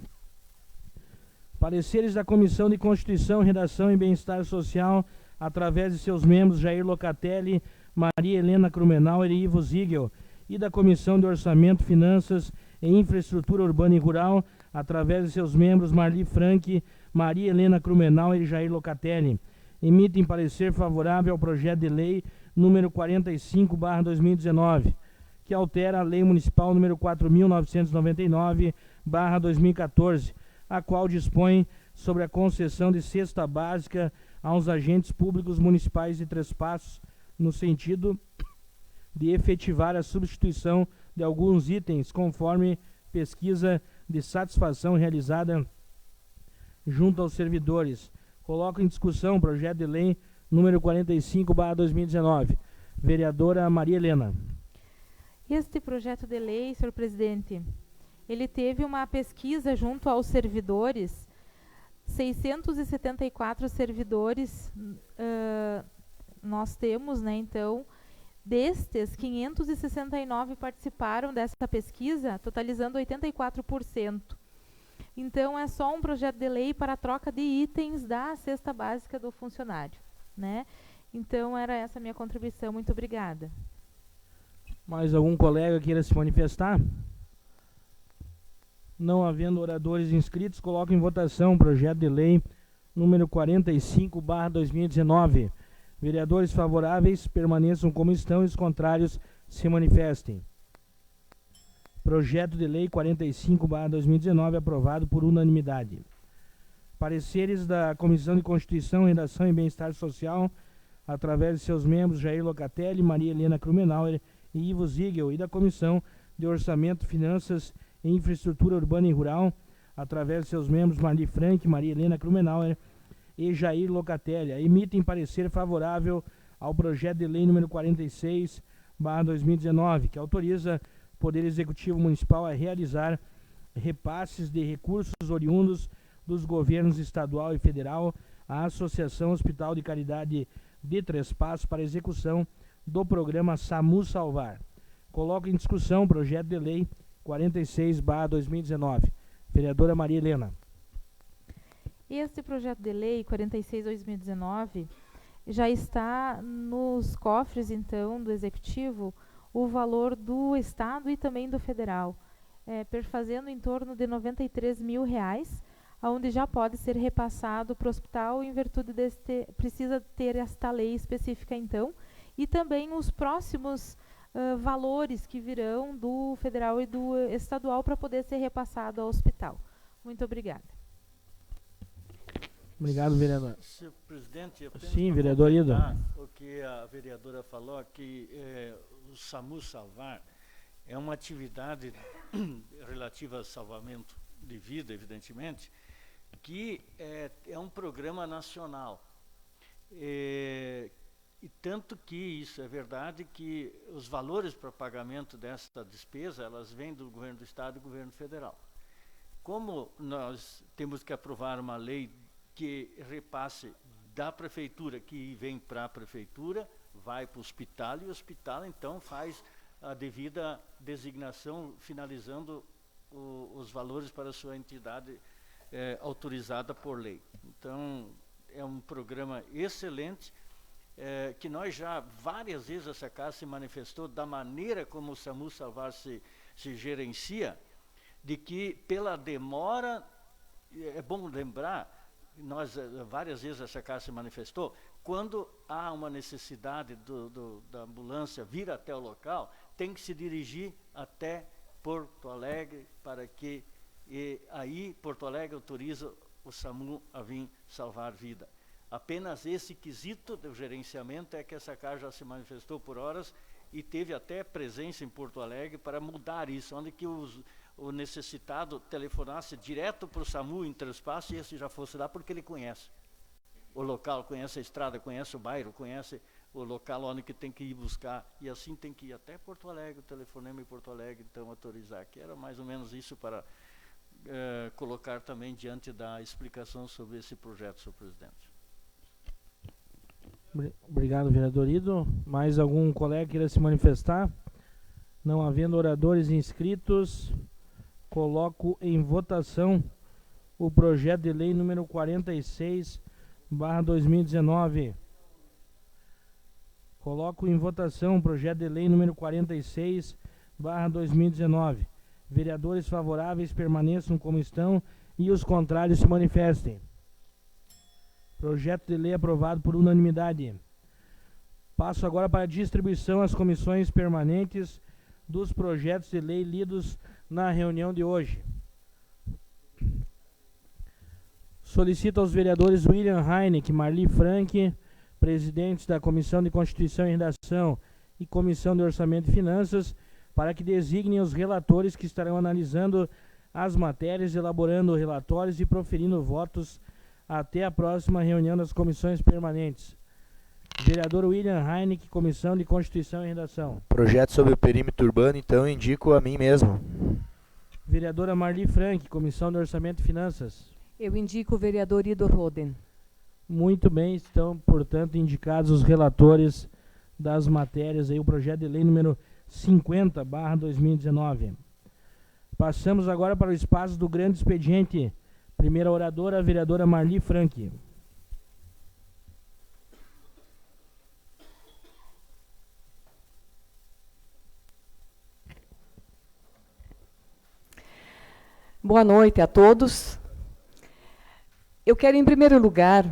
Pareceres da Comissão de Constituição, Redação e Bem-Estar Social, através de seus membros Jair Locatelli, Maria Helena Krumenauer e Ivo Ziegel, e da Comissão de Orçamento, Finanças e Infraestrutura Urbana e Rural, através de seus membros Marli Franck, Maria Helena Krumenauer e Jair Locatelli, emitem parecer favorável ao projeto de lei número 45/2019, que altera a Lei Municipal número 4.999/2014, a qual dispõe sobre a concessão de cesta básica aos agentes públicos municipais de Três Passos, no sentido de efetivar a substituição de alguns itens, conforme pesquisa de satisfação realizada junto aos servidores. Coloco em discussão o projeto de lei número 45/2019. Vereadora Maria Helena. Este projeto de lei, senhor presidente, ele teve uma pesquisa junto aos servidores, 674 servidores nós temos, né? Então, destes, 569 participaram dessa pesquisa, totalizando 84%. Então, é só um projeto de lei para a troca de itens da cesta básica do funcionário, né? Então, era essa a minha contribuição. Muito obrigada. Mais algum colega queira se manifestar? Não havendo oradores inscritos, coloco em votação o projeto de lei número 45/2019. Vereadores favoráveis permaneçam como estão e os contrários se manifestem. Projeto de lei 45/2019 aprovado por unanimidade. Pareceres da Comissão de Constituição, Redação e Bem-Estar Social, através de seus membros Jair Locatelli, Maria Helena Krumenauer e Ivo Ziegel, e da Comissão de Orçamento, Finanças e Infraestrutura Urbana e Rural, através de seus membros Marli Franck, Maria Helena Krumenauer e Jair Locatelli, emitem parecer favorável ao projeto de lei número 46/2019, que autoriza o Poder Executivo Municipal a realizar repasses de recursos oriundos dos governos estadual e federal à Associação Hospital de Caridade de Três Passos para execução do programa SAMU Salvar. Coloco em discussão o projeto de lei 46/2019. Vereadora Maria Helena. Este projeto de lei 46/2019 já está nos cofres, então, do Executivo, o valor do Estado e também do Federal, perfazendo em torno de R$93 mil, onde já pode ser repassado para o hospital em virtude deste, precisa ter esta lei específica, então, e também os próximos valores que virão do Federal e do Estadual para poder ser repassado ao hospital. Muito obrigada. Obrigado, vereador. Senhor presidente, sim, vereador Ido. O que a vereadora falou, que o SAMU Salvar é uma atividade relativa ao salvamento de vida, evidentemente, que é um programa nacional. E tanto que isso é verdade que os valores para pagamento dessa despesa, elas vêm do governo do Estado e do governo federal. Como nós temos que aprovar uma lei que repasse da prefeitura, que vem para a prefeitura, vai para o hospital, e o hospital então faz a devida designação, finalizando os valores para a sua entidade autorizada por lei. Então, é um programa excelente, que nós já várias vezes essa casa se manifestou da maneira como o SAMU Salvar se gerencia, de que pela demora, é bom lembrar, nós várias vezes essa casa se manifestou, quando há uma necessidade da ambulância vir até o local, tem que se dirigir até Porto Alegre, para que aí Porto Alegre autoriza o SAMU a vir salvar vida. Apenas esse quesito do gerenciamento é que essa casa já se manifestou por horas e teve até presença em Porto Alegre para mudar isso, onde que o necessitado telefonasse direto para o SAMU em Três Passos e esse já fosse lá, porque ele conhece o local, conhece a estrada, conhece o bairro, conhece o local onde que tem que ir buscar, e assim tem que ir até Porto Alegre, o telefonema em Porto Alegre, então autorizar, que era mais ou menos isso para colocar também diante da explicação sobre esse projeto, senhor presidente. Obrigado, vereador Ido. Mais algum colega queira se manifestar? Não havendo oradores inscritos, coloco em votação o projeto de lei número 46/2019. Coloco em votação o projeto de lei número 46/2019. Vereadores favoráveis permaneçam como estão e os contrários se manifestem. Projeto de lei aprovado por unanimidade. Passo agora para a distribuição às comissões permanentes dos projetos de lei lidos na reunião de hoje. Solicito aos vereadores William Heineck, Marli Frank, presidentes da Comissão de Constituição e Redação e Comissão de Orçamento e Finanças, para que designem os relatores que estarão analisando as matérias, elaborando relatórios e proferindo votos até a próxima reunião das comissões permanentes. Vereador William Heineck, Comissão de Constituição e Redação. Projeto sobre o perímetro urbano, então indico a mim mesmo. Vereadora Marli Frank, Comissão de Orçamento e Finanças. Eu indico o vereador Ido Roden. Muito bem, estão, portanto, indicados os relatores das matérias, aí o projeto de lei número 50/2019. Passamos agora para o espaço do grande expediente. Primeira oradora, a vereadora Marli Frank. Boa noite a todos. Eu quero, em primeiro lugar,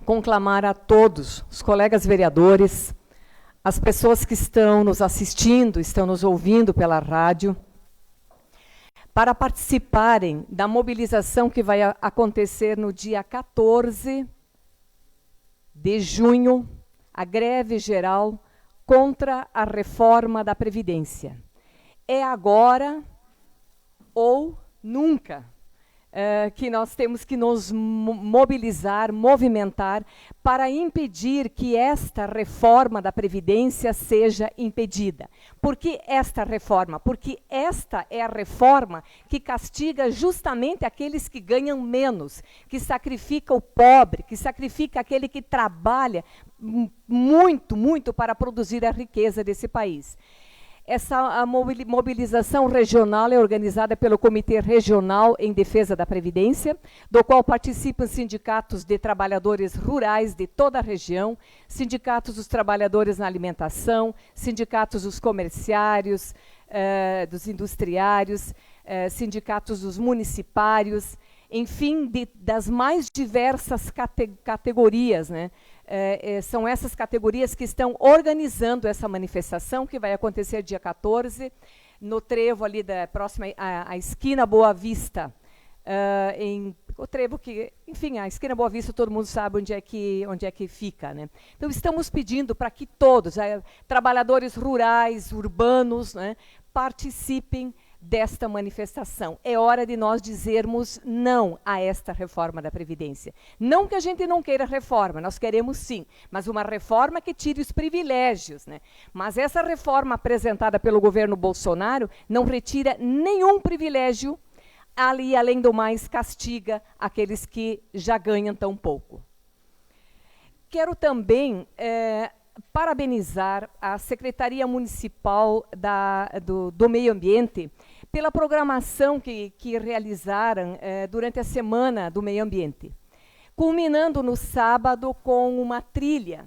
conclamar a todos os colegas vereadores, as pessoas que estão nos assistindo, estão nos ouvindo pela rádio, para participarem da mobilização que vai acontecer no dia 14 de junho, a greve geral contra a reforma da Previdência. É agora ou nunca. que nós temos que nos mobilizar, movimentar, para impedir que esta reforma da Previdência seja impedida. Por que esta reforma? Porque esta é a reforma que castiga justamente aqueles que ganham menos, que sacrifica o pobre, que sacrifica aquele que trabalha muito, muito para produzir a riqueza desse país. Essa mobilização regional é organizada pelo Comitê Regional em Defesa da Previdência, do qual participam sindicatos de trabalhadores rurais de toda a região, sindicatos dos trabalhadores na alimentação, sindicatos dos comerciários, dos industriários, sindicatos dos municipários, enfim, das mais diversas categorias, né? São essas categorias que estão organizando essa manifestação, que vai acontecer dia 14, no trevo ali da próxima à esquina Boa Vista. O trevo que, enfim, a esquina Boa Vista, todo mundo sabe onde é que fica, né? Então, estamos pedindo para que todos, trabalhadores rurais, urbanos, né, participem desta manifestação. É hora de nós dizermos não a esta reforma da Previdência. Não que a gente não queira reforma, nós queremos sim, mas uma reforma que tire os privilégios, né? Mas essa reforma apresentada pelo governo Bolsonaro não retira nenhum privilégio, ali, além do mais, castiga aqueles que já ganham tão pouco. Quero também parabenizar a Secretaria Municipal do Meio Ambiente pela programação que realizaram durante a Semana do Meio Ambiente, culminando no sábado com uma trilha,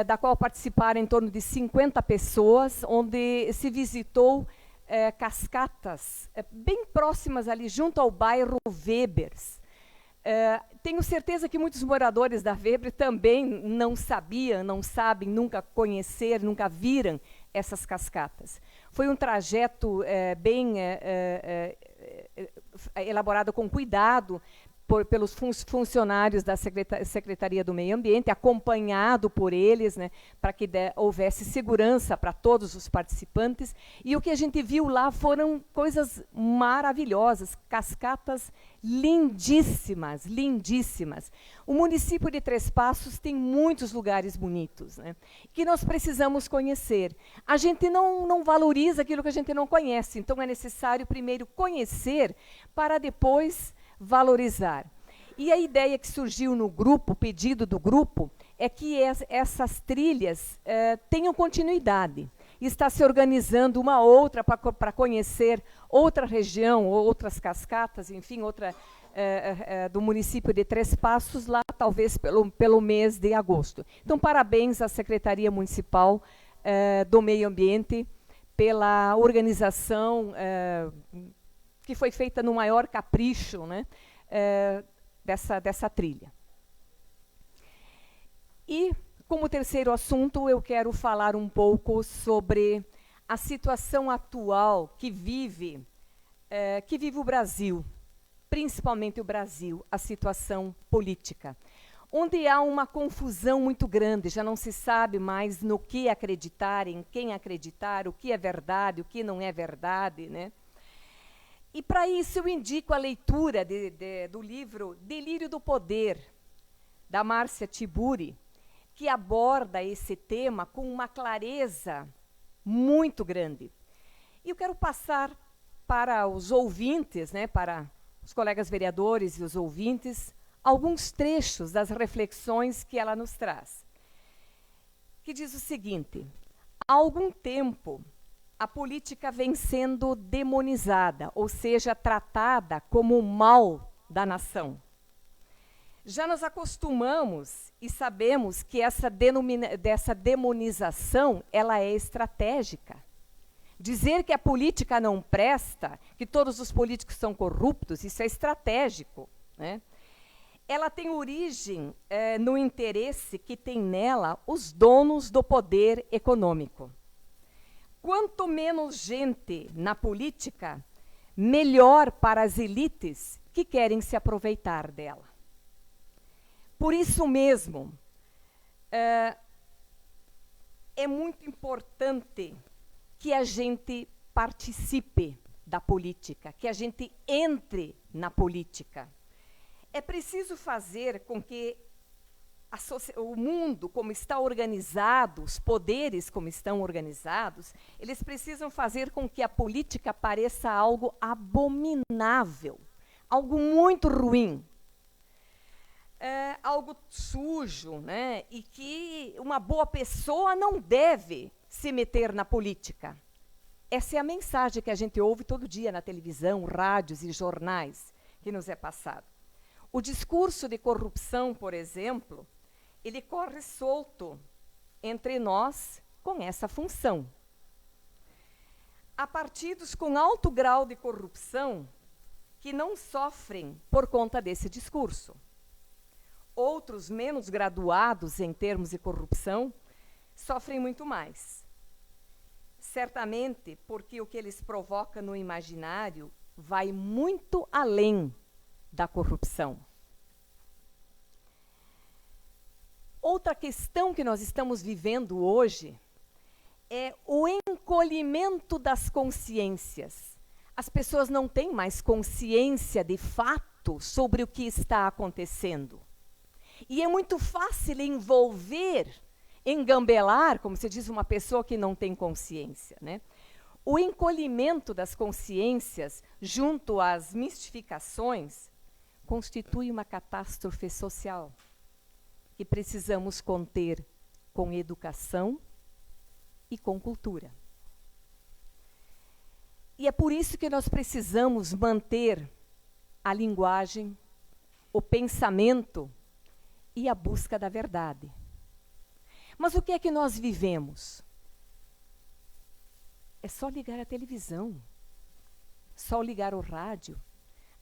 da qual participaram em torno de 50 pessoas, onde se visitou cascatas bem próximas ali, junto ao bairro Webers. Tenho certeza que muitos moradores da Weber também não sabiam, não sabem, nunca conheceram, nunca viram essas cascatas. Foi um trajeto bem elaborado com cuidado pelos funcionários da Secretaria do Meio Ambiente, acompanhado por eles, né, para que houvesse segurança para todos os participantes. E o que a gente viu lá foram coisas maravilhosas, cascatas lindíssimas, lindíssimas. O município de Três Passos tem muitos lugares bonitos, né, que nós precisamos conhecer. A gente não valoriza aquilo que a gente não conhece, então é necessário primeiro conhecer para depois valorizar. E a ideia que surgiu no grupo, o pedido do grupo, é que essas trilhas tenham continuidade. Está se organizando uma outra para conhecer outra região, outras cascatas, enfim, outra do município de Três Passos, lá talvez pelo mês de agosto. Então, parabéns à Secretaria Municipal do Meio Ambiente pela organização que foi feita no maior capricho, né, dessa trilha. E, como terceiro assunto, eu quero falar um pouco sobre a situação atual que vive o Brasil, principalmente o Brasil, a situação política, onde há uma confusão muito grande, já não se sabe mais no que acreditar, em quem acreditar, o que é verdade, o que não é verdade, né? E, para isso, eu indico a leitura do livro Delírio do Poder, da Márcia Tiburi, que aborda esse tema com uma clareza muito grande. E eu quero passar para os ouvintes, né, para os colegas vereadores e os ouvintes, alguns trechos das reflexões que ela nos traz. Que diz o seguinte: há algum tempo, a política vem sendo demonizada, ou seja, tratada como o mal da nação. Já nos acostumamos e sabemos que dessa demonização ela é estratégica. Dizer que a política não presta, que todos os políticos são corruptos, isso é estratégico, né? Ela tem origem no interesse que tem nela os donos do poder econômico. Quanto menos gente na política, melhor para as elites que querem se aproveitar dela. Por isso mesmo, é muito importante que a gente participe da política, que a gente entre na política. É preciso fazer com que o mundo, como está organizado, os poderes como estão organizados, eles precisam fazer com que a política pareça algo abominável, algo muito ruim, algo sujo, né? E que uma boa pessoa não deve se meter na política. Essa é a mensagem que a gente ouve todo dia na televisão, rádios e jornais que nos é passado. O discurso de corrupção, por exemplo, ele corre solto entre nós com essa função. Há partidos com alto grau de corrupção que não sofrem por conta desse discurso. Outros, menos graduados em termos de corrupção, sofrem muito mais. Certamente porque o que eles provocam no imaginário vai muito além da corrupção. Outra questão que nós estamos vivendo hoje é o encolhimento das consciências. As pessoas não têm mais consciência de fato sobre o que está acontecendo. E é muito fácil envolver, engambelar, como se diz, uma pessoa que não tem consciência, né? O encolhimento das consciências, junto às mistificações, constitui uma catástrofe social que precisamos conter com educação e com cultura. E é por isso que nós precisamos manter a linguagem, o pensamento e a busca da verdade. Mas o que é que nós vivemos? É só ligar a televisão, só ligar o rádio.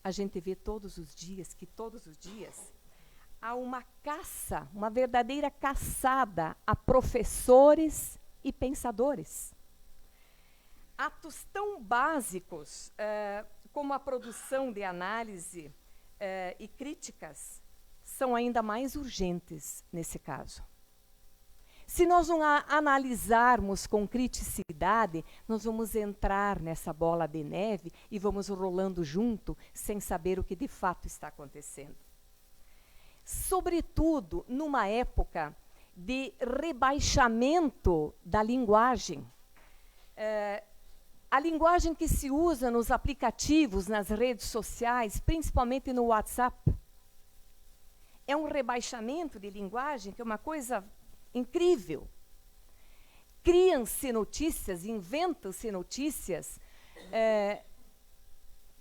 A gente vê todos os dias há uma caça, uma verdadeira caçada a professores e pensadores. Atos tão básicos como a produção de análise e críticas são ainda mais urgentes nesse caso. Se nós não analisarmos com criticidade, nós vamos entrar nessa bola de neve e vamos rolando junto, sem saber o que de fato está acontecendo. Sobretudo numa época de rebaixamento da linguagem. A linguagem que se usa nos aplicativos, nas redes sociais, principalmente no WhatsApp, é um rebaixamento de linguagem que é uma coisa incrível. Criam-se notícias, inventam-se notícias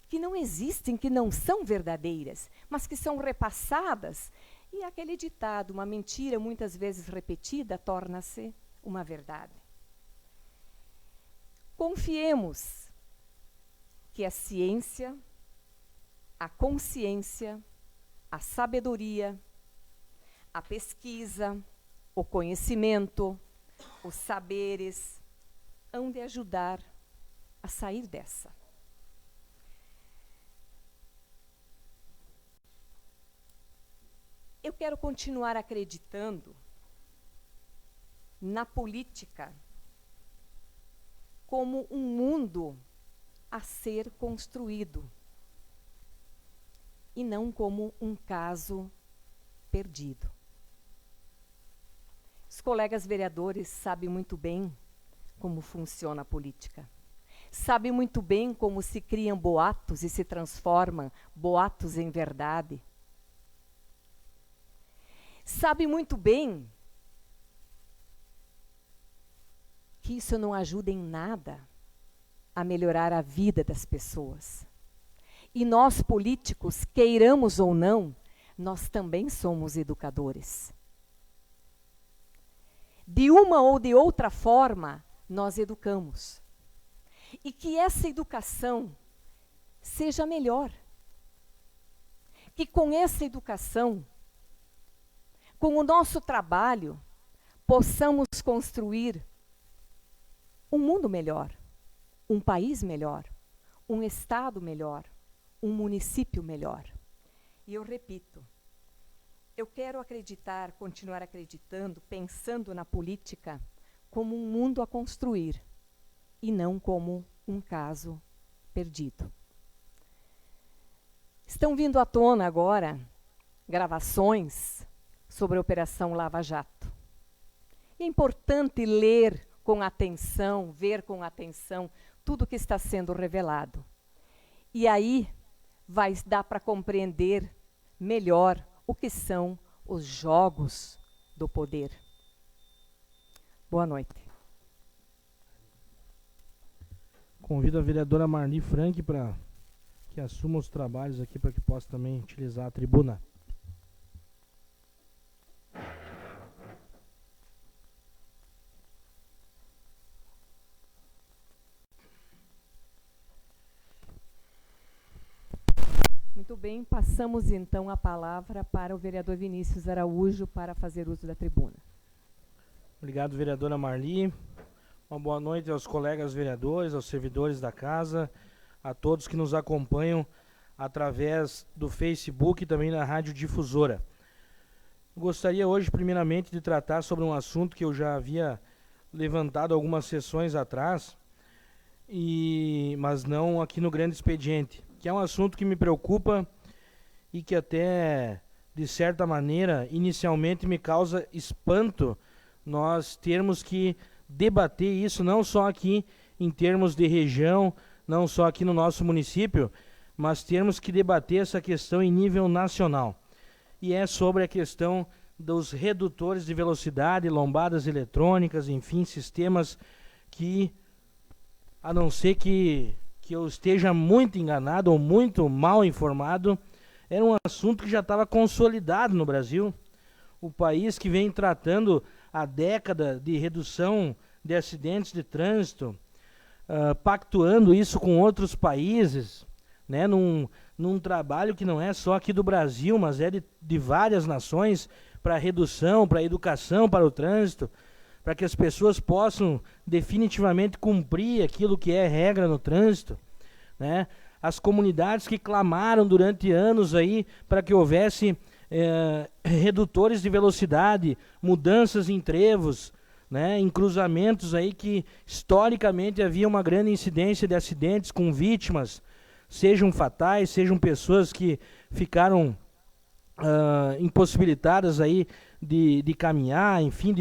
que não existem, que não são verdadeiras, mas que são repassadas. E aquele ditado, uma mentira muitas vezes repetida, torna-se uma verdade. Confiemos que a ciência, a consciência, a sabedoria, a pesquisa, o conhecimento, os saberes, hão de ajudar a sair dessa. Eu quero continuar acreditando na política como um mundo a ser construído e não como um caso perdido. Os colegas vereadores sabem muito bem como funciona a política. Sabem muito bem como se criam boatos e se transformam boatos em verdade. Sabe muito bem que isso não ajuda em nada a melhorar a vida das pessoas. E nós, políticos, queiramos ou não, nós também somos educadores. De uma ou de outra forma, nós educamos. E que essa educação seja melhor. Que com essa educação, com o nosso trabalho, possamos construir um mundo melhor, um país melhor, um estado melhor, um município melhor. E eu repito, eu quero acreditar, continuar acreditando, pensando na política como um mundo a construir e não como um caso perdido. Estão vindo à tona agora gravações sobre a Operação Lava Jato. É importante ler com atenção, ver com atenção tudo que está sendo revelado. E aí vai dar para compreender melhor o que são os jogos do poder. Boa noite. Convido a vereadora Marli Frank para que assuma os trabalhos aqui, para que possa também utilizar a tribuna. Muito bem, passamos então a palavra para o vereador Vinícius Araújo para fazer uso da tribuna. Obrigado, vereadora Marli. Uma boa noite aos colegas vereadores, aos servidores da casa, a todos que nos acompanham através do Facebook e também na Rádio Difusora. Gostaria hoje, primeiramente, de tratar sobre um assunto que eu já havia levantado algumas sessões atrás, mas não aqui no Grande Expediente, que é um assunto que me preocupa e que até, de certa maneira, inicialmente me causa espanto nós termos que debater isso, não só aqui em termos de região, não só aqui no nosso município, mas termos que debater essa questão em nível nacional. E é sobre a questão dos redutores de velocidade, lombadas eletrônicas, enfim, sistemas que, a não ser que eu esteja muito enganado ou muito mal informado, era um assunto que já estava consolidado no Brasil. O país que vem tratando a década de redução de acidentes de trânsito, pactuando isso com outros países, né, num trabalho que não é só aqui do Brasil, mas é de várias nações, para redução, para educação, para o trânsito, para que as pessoas possam definitivamente cumprir aquilo que é regra no trânsito, né? As comunidades que clamaram durante anos aí para que houvesse redutores de velocidade, mudanças em trevos, né, em cruzamentos aí que historicamente havia uma grande incidência de acidentes com vítimas, sejam fatais, sejam pessoas que ficaram impossibilitadas aí de caminhar, enfim,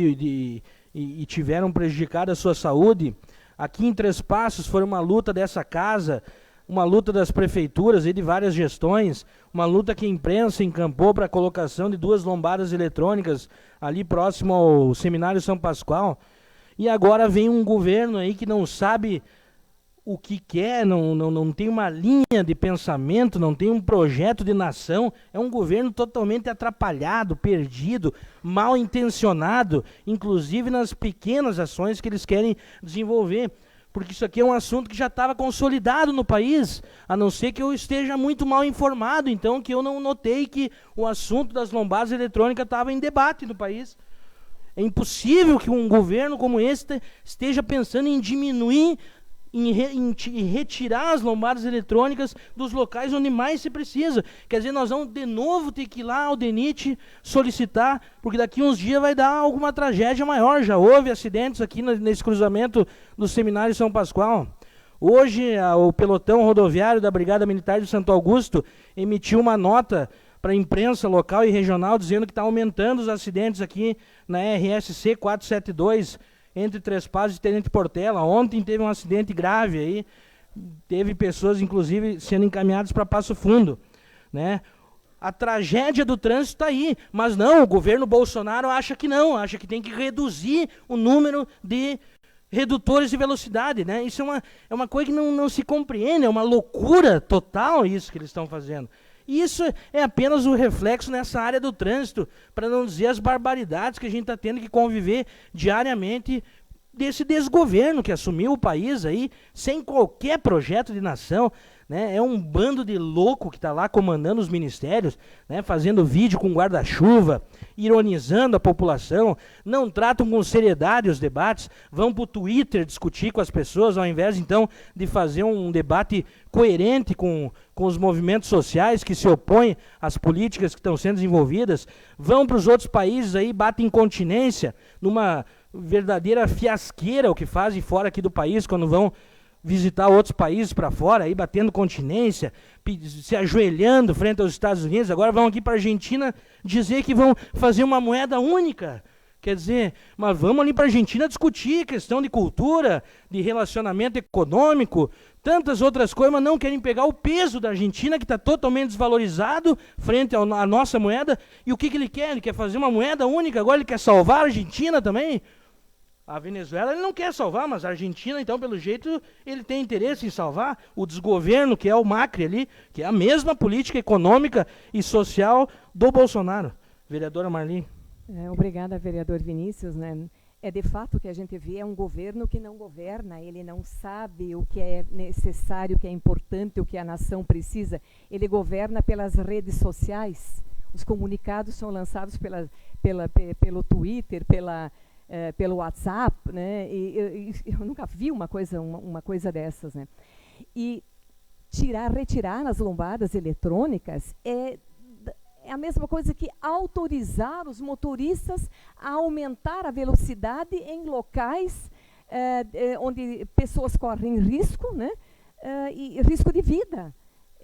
e tiveram prejudicado a sua saúde. Aqui em Três Passos foi uma luta dessa casa, uma luta das prefeituras e de várias gestões, uma luta que a imprensa encampou para a colocação de 2 lombadas eletrônicas ali próximo ao Seminário São Pascoal. E agora vem um governo aí que não sabe o que quer, não tem uma linha de pensamento, não tem um projeto de nação. É um governo totalmente atrapalhado, perdido, mal intencionado, inclusive nas pequenas ações que eles querem desenvolver. Porque isso aqui é um assunto que já estava consolidado no país, a não ser que eu esteja muito mal informado, então, que eu não notei que o assunto das lombadas eletrônicas estava em debate no país. É impossível que um governo como este esteja pensando em diminuir, em retirar as lombadas eletrônicas dos locais onde mais se precisa. Quer dizer, nós vamos de novo ter que ir lá ao DENIT solicitar, porque daqui uns dias vai dar alguma tragédia maior. Já houve acidentes aqui nesse cruzamento do Seminário São Pascoal. Hoje, o pelotão rodoviário da Brigada Militar de Santo Augusto emitiu uma nota para a imprensa local e regional dizendo que está aumentando os acidentes aqui na RSC 472, entre Três Passos e Tenente Portela. Ontem teve um acidente grave aí, teve pessoas inclusive sendo encaminhadas para Passo Fundo, né? A tragédia do trânsito está aí, mas não, o governo Bolsonaro acha que não, acha que tem que reduzir o número de redutores de velocidade, né? Isso é uma coisa que não se compreende, é uma loucura total isso que eles estão fazendo. E isso é apenas um reflexo nessa área do trânsito, para não dizer as barbaridades que a gente está tendo que conviver diariamente desse desgoverno que assumiu o país aí, sem qualquer projeto de nação, né? É um bando de louco que está lá comandando os ministérios, né? Fazendo vídeo com guarda-chuva, ironizando a população, não tratam com seriedade os debates, vão para o Twitter discutir com as pessoas, ao invés então de fazer um debate coerente com os movimentos sociais que se opõem às políticas que estão sendo desenvolvidas, vão para os outros países aí, batem incontinência, numa verdadeira fiasqueira o que fazem fora aqui do país, quando vão visitar outros países para fora, aí batendo continência, se ajoelhando frente aos Estados Unidos, agora vão aqui para a Argentina dizer que vão fazer uma moeda única. Quer dizer, mas vamos ali para a Argentina discutir questão de cultura, de relacionamento econômico, tantas outras coisas, mas não querem pegar o peso da Argentina, que está totalmente desvalorizado frente à nossa moeda. E o que ele quer? Ele quer fazer uma moeda única, agora ele quer salvar a Argentina também. A Venezuela ele não quer salvar, mas a Argentina, então, pelo jeito, ele tem interesse em salvar. O desgoverno, que é o Macri ali, que é a mesma política econômica e social do Bolsonaro. Vereadora Marli. Obrigada, vereador Vinícius. Né? De fato, o que a gente vê é um governo que não governa, ele não sabe o que é necessário, o que é importante, o que a nação precisa. Ele governa pelas redes sociais. Os comunicados são lançados pelo Twitter, pelo WhatsApp, né? E eu nunca vi uma coisa dessas, né? E retirar as lombadas eletrônicas é a mesma coisa que autorizar os motoristas a aumentar a velocidade em locais onde pessoas correm risco, né? E risco de vida.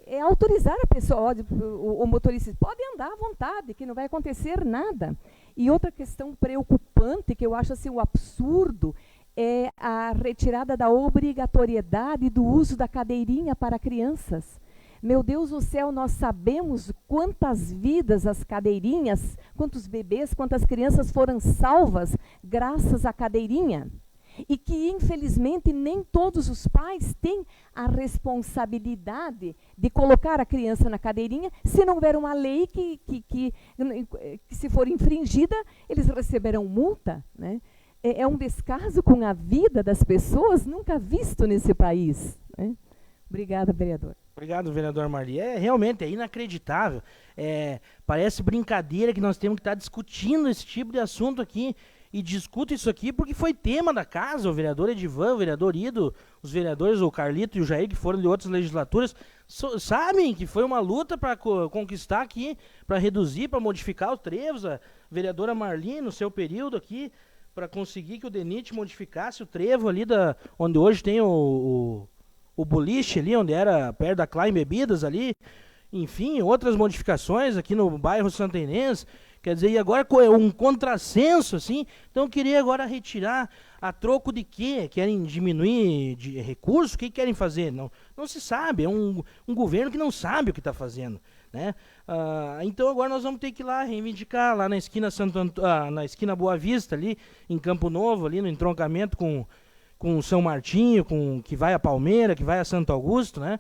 É autorizar a pessoa, o motorista pode andar à vontade, que não vai acontecer nada. E outra questão preocupante, que eu acho assim um absurdo, é a retirada da obrigatoriedade do uso da cadeirinha para crianças. Meu Deus do céu, nós sabemos quantas vidas as cadeirinhas, quantos bebês, quantas crianças foram salvas graças à cadeirinha. E que, infelizmente, nem todos os pais têm a responsabilidade de colocar a criança na cadeirinha, se não houver uma lei que se for infringida, eles receberão multa. Né? É um descaso com a vida das pessoas nunca visto nesse país. Né? Obrigada, vereador. Obrigado, vereador Marli. Realmente, é inacreditável. Parece brincadeira que nós temos que estar discutindo esse tipo de assunto aqui. E discuto isso aqui porque foi tema da casa. O vereador Edivan, o vereador Ido, os vereadores, o Carlito e o Jair, que foram de outras legislaturas, sabem que foi uma luta para conquistar aqui, para reduzir, para modificar os trevos. A vereadora Marli, no seu período aqui, para conseguir que o DENIT modificasse o trevo ali, onde hoje tem o boliche ali, onde era perto da Klein Bebidas ali. Enfim, outras modificações aqui no bairro Santenense. Quer dizer, e agora é um contrassenso, assim. Então eu queria agora retirar a troco de quê? Querem diminuir de recursos? O que querem fazer? Não se sabe, é um governo que não sabe o que está fazendo. Né? Então agora nós vamos ter que ir lá reivindicar, lá na esquina, na esquina Boa Vista, ali em Campo Novo, ali no entroncamento com São Martinho, que vai a Palmeira, que vai a Santo Augusto, né?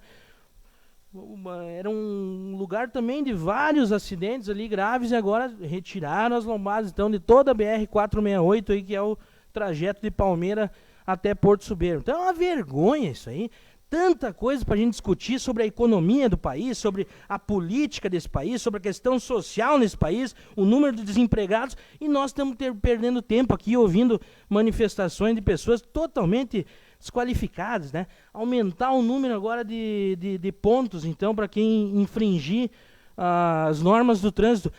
Era um lugar também de vários acidentes ali graves e agora retiraram as lombadas então de toda a BR-468 aí, que é o trajeto de Palmeira até Porto Soberbo. Então é uma vergonha isso aí. Tanta coisa para a gente discutir sobre a economia do país, sobre a política desse país, sobre a questão social nesse país, o número de desempregados, e nós estamos perdendo tempo aqui ouvindo manifestações de pessoas totalmente desqualificadas, né? Aumentar o número agora de pontos, então, para quem infringir as normas do trânsito.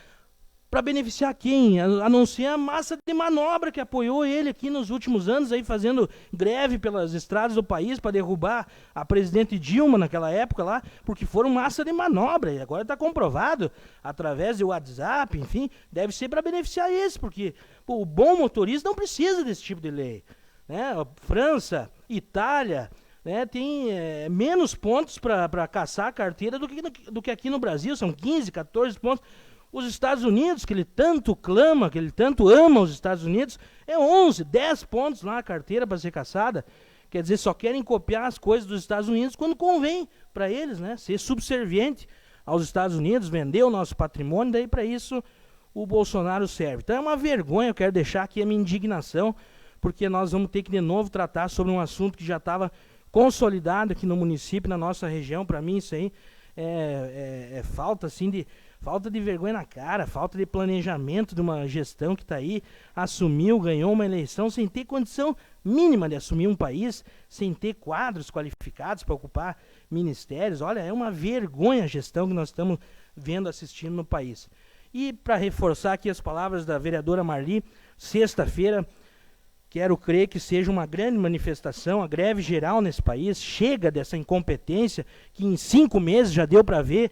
Para beneficiar quem? A não ser a massa de manobra que apoiou ele aqui nos últimos anos, aí fazendo greve pelas estradas do país para derrubar a presidente Dilma naquela época lá, porque foram massa de manobra, e agora está comprovado, através do WhatsApp, enfim, deve ser para beneficiar esse, porque o bom motorista não precisa desse tipo de lei. Né? França, Itália, né, tem menos pontos para caçar a carteira do que aqui no Brasil, são 15, 14 pontos. Os Estados Unidos, que ele tanto clama, que ele tanto ama os Estados Unidos, é 11, 10 pontos lá a carteira para ser caçada. Quer dizer, só querem copiar as coisas dos Estados Unidos quando convém para eles, né? Ser subserviente aos Estados Unidos, vender o nosso patrimônio, daí para isso o Bolsonaro serve. Então é uma vergonha, eu quero deixar aqui a minha indignação, porque nós vamos ter que de novo tratar sobre um assunto que já estava consolidado aqui no município, na nossa região. Para mim isso aí é falta assim falta de vergonha na cara, falta de planejamento de uma gestão que está aí, assumiu, ganhou uma eleição sem ter condição mínima de assumir um país, sem ter quadros qualificados para ocupar ministérios. Olha, é uma vergonha a gestão que nós estamos vendo, assistindo no país. E para reforçar aqui as palavras da vereadora Marli, sexta-feira, quero crer que seja uma grande manifestação, a greve geral nesse país. Chega dessa incompetência que em 5 meses já deu para ver,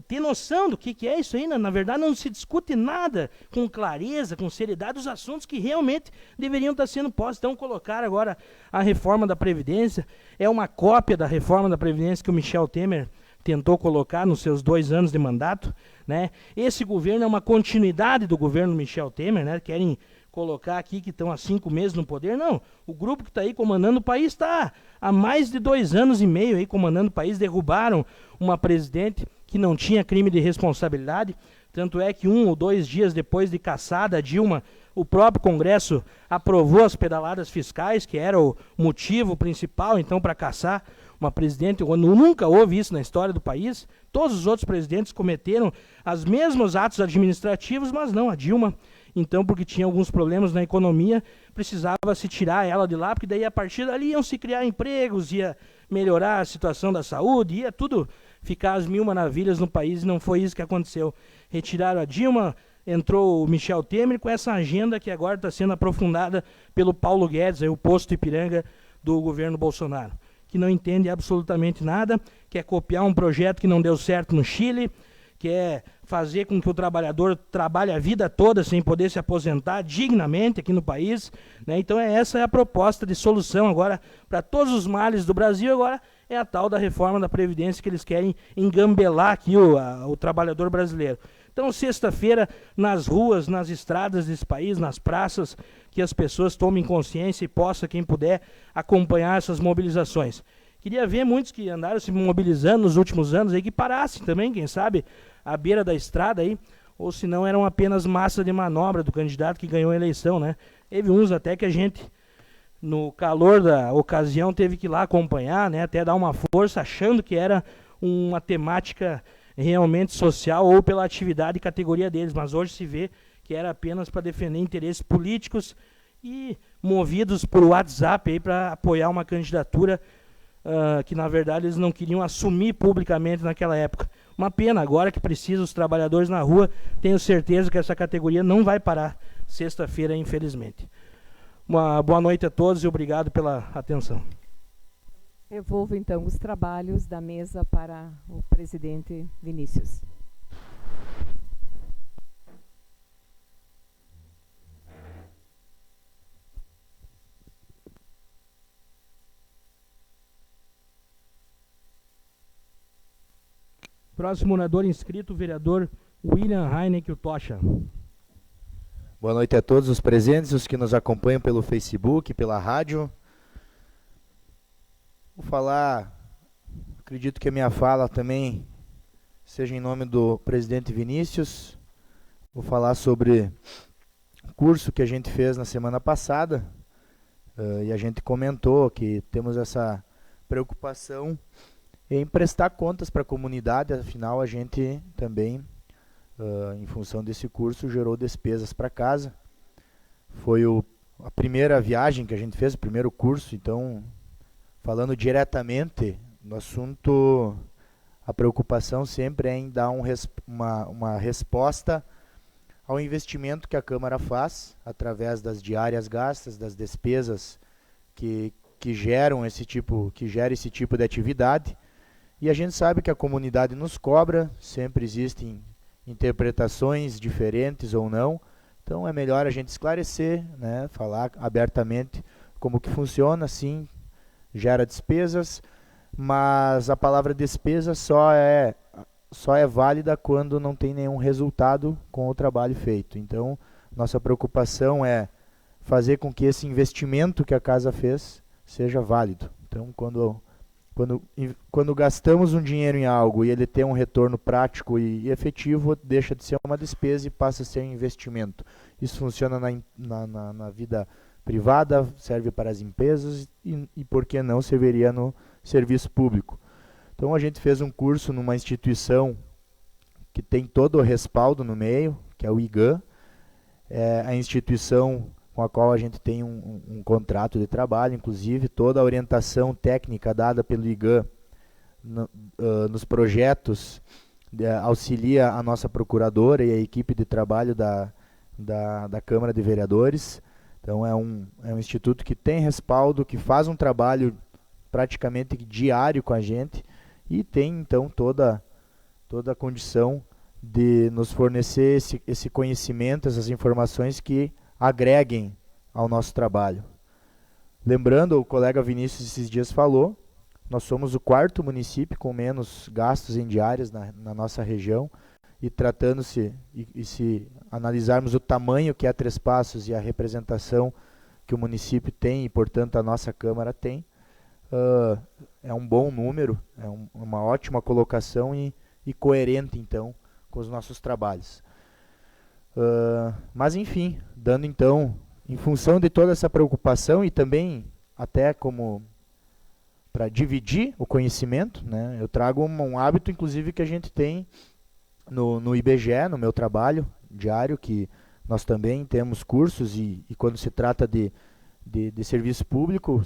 ter noção do que é isso aí. Na verdade, não se discute nada com clareza, com seriedade, os assuntos que realmente deveriam estar sendo postos. Então, colocar agora a reforma da Previdência, é uma cópia da reforma da Previdência que o Michel Temer tentou colocar nos seus 2 anos de mandato, né? Esse governo é uma continuidade do governo Michel Temer, né? Querem colocar aqui que estão há 5 meses no poder. Não, o grupo que está aí comandando o país está há mais de 2 anos e meio aí comandando o país. Derrubaram uma presidente que não tinha crime de responsabilidade, tanto é que 1 ou 2 dias depois de cassada a Dilma, o próprio Congresso aprovou as pedaladas fiscais, que era o motivo principal então para cassar uma presidente. Nunca houve isso na história do país. Todos os outros presidentes cometeram os mesmos atos administrativos, mas não, a Dilma, então, porque tinha alguns problemas na economia, precisava se tirar ela de lá, porque daí a partir dali iam se criar empregos, ia melhorar a situação da saúde, ia tudo ficar às mil maravilhas no país, e não foi isso que aconteceu. Retiraram a Dilma, entrou o Michel Temer com essa agenda que agora está sendo aprofundada pelo Paulo Guedes, aí, o posto Ipiranga do governo Bolsonaro, que não entende absolutamente nada, quer copiar um projeto que não deu certo no Chile, quer fazer com que o trabalhador trabalhe a vida toda sem poder se aposentar dignamente aqui no país, né? Então essa é a proposta de solução agora para todos os males do Brasil. Agora é a tal da reforma da Previdência que eles querem engambelar aqui o trabalhador brasileiro. Então, sexta-feira, nas ruas, nas estradas desse país, nas praças, que as pessoas tomem consciência e possa, quem puder, acompanhar essas mobilizações. Queria ver muitos que andaram se mobilizando nos últimos anos aí, que parassem também, quem sabe, à beira da estrada aí, ou se não eram apenas massa de manobra do candidato que ganhou a eleição, né? Teve uns até que a gente, no calor da ocasião, teve que ir lá acompanhar, né? Até dar uma força, achando que era uma temática realmente social ou pela atividade e categoria deles, mas hoje se vê que era apenas para defender interesses políticos e movidos por WhatsApp aí para apoiar uma candidatura que na verdade eles não queriam assumir publicamente naquela época. Uma pena, agora que precisa os trabalhadores na rua, tenho certeza que essa categoria não vai parar sexta-feira, infelizmente. Uma boa noite a todos e obrigado pela atenção. Devolvo então os trabalhos da mesa para o presidente Vinícius. Próximo orador inscrito, o vereador William Heineken Tocha. Boa noite a todos os presentes, os que nos acompanham pelo Facebook, pela rádio. Vou falar, acredito que a minha fala também seja em nome do presidente Vinícius. Vou falar sobre o curso que a gente fez na semana passada, e a gente comentou que temos essa preocupação em prestar contas para a comunidade, afinal a gente também, em função desse curso, gerou despesas para casa. Foi a primeira viagem que a gente fez, o primeiro curso, então, falando diretamente no assunto, a preocupação sempre é em dar uma resposta ao investimento que a Câmara faz, através das diárias gastas, das despesas que gera esse tipo de atividade. E a gente sabe que a comunidade nos cobra, sempre existem interpretações diferentes ou não, então é melhor a gente esclarecer, né, falar abertamente como que funciona. Sim, gera despesas, mas a palavra despesa só é válida quando não tem nenhum resultado com o trabalho feito. Então, nossa preocupação é fazer com que esse investimento que a casa fez seja válido. Então, quando gastamos um dinheiro em algo e ele tem um retorno prático e efetivo, deixa de ser uma despesa e passa a ser um investimento. Isso funciona na vida privada, serve para as empresas e por que não, serviria no serviço público. Então a gente fez um curso numa instituição que tem todo o respaldo no meio, que é o IGAN, a instituição com a qual a gente tem um contrato de trabalho, inclusive toda a orientação técnica dada pelo IGAN nos projetos auxilia a nossa procuradora e a equipe de trabalho da Câmara de Vereadores. Então é um instituto que tem respaldo, que faz um trabalho praticamente diário com a gente e tem então toda a condição de nos fornecer esse conhecimento, essas informações que agreguem ao nosso trabalho. Lembrando, o colega Vinícius esses dias falou, nós somos o 4º município com menos gastos em diárias na nossa região, e tratando-se, e se analisarmos o tamanho que é Três Passos e a representação que o município tem, e portanto a nossa Câmara tem, é um bom número, é uma ótima colocação e coerente então com os nossos trabalhos. Mas enfim, dando então, em função de toda essa preocupação e também até como para dividir o conhecimento, né, eu trago um hábito inclusive que a gente tem no IBGE, no meu trabalho diário, que nós também temos cursos e quando se trata de serviço público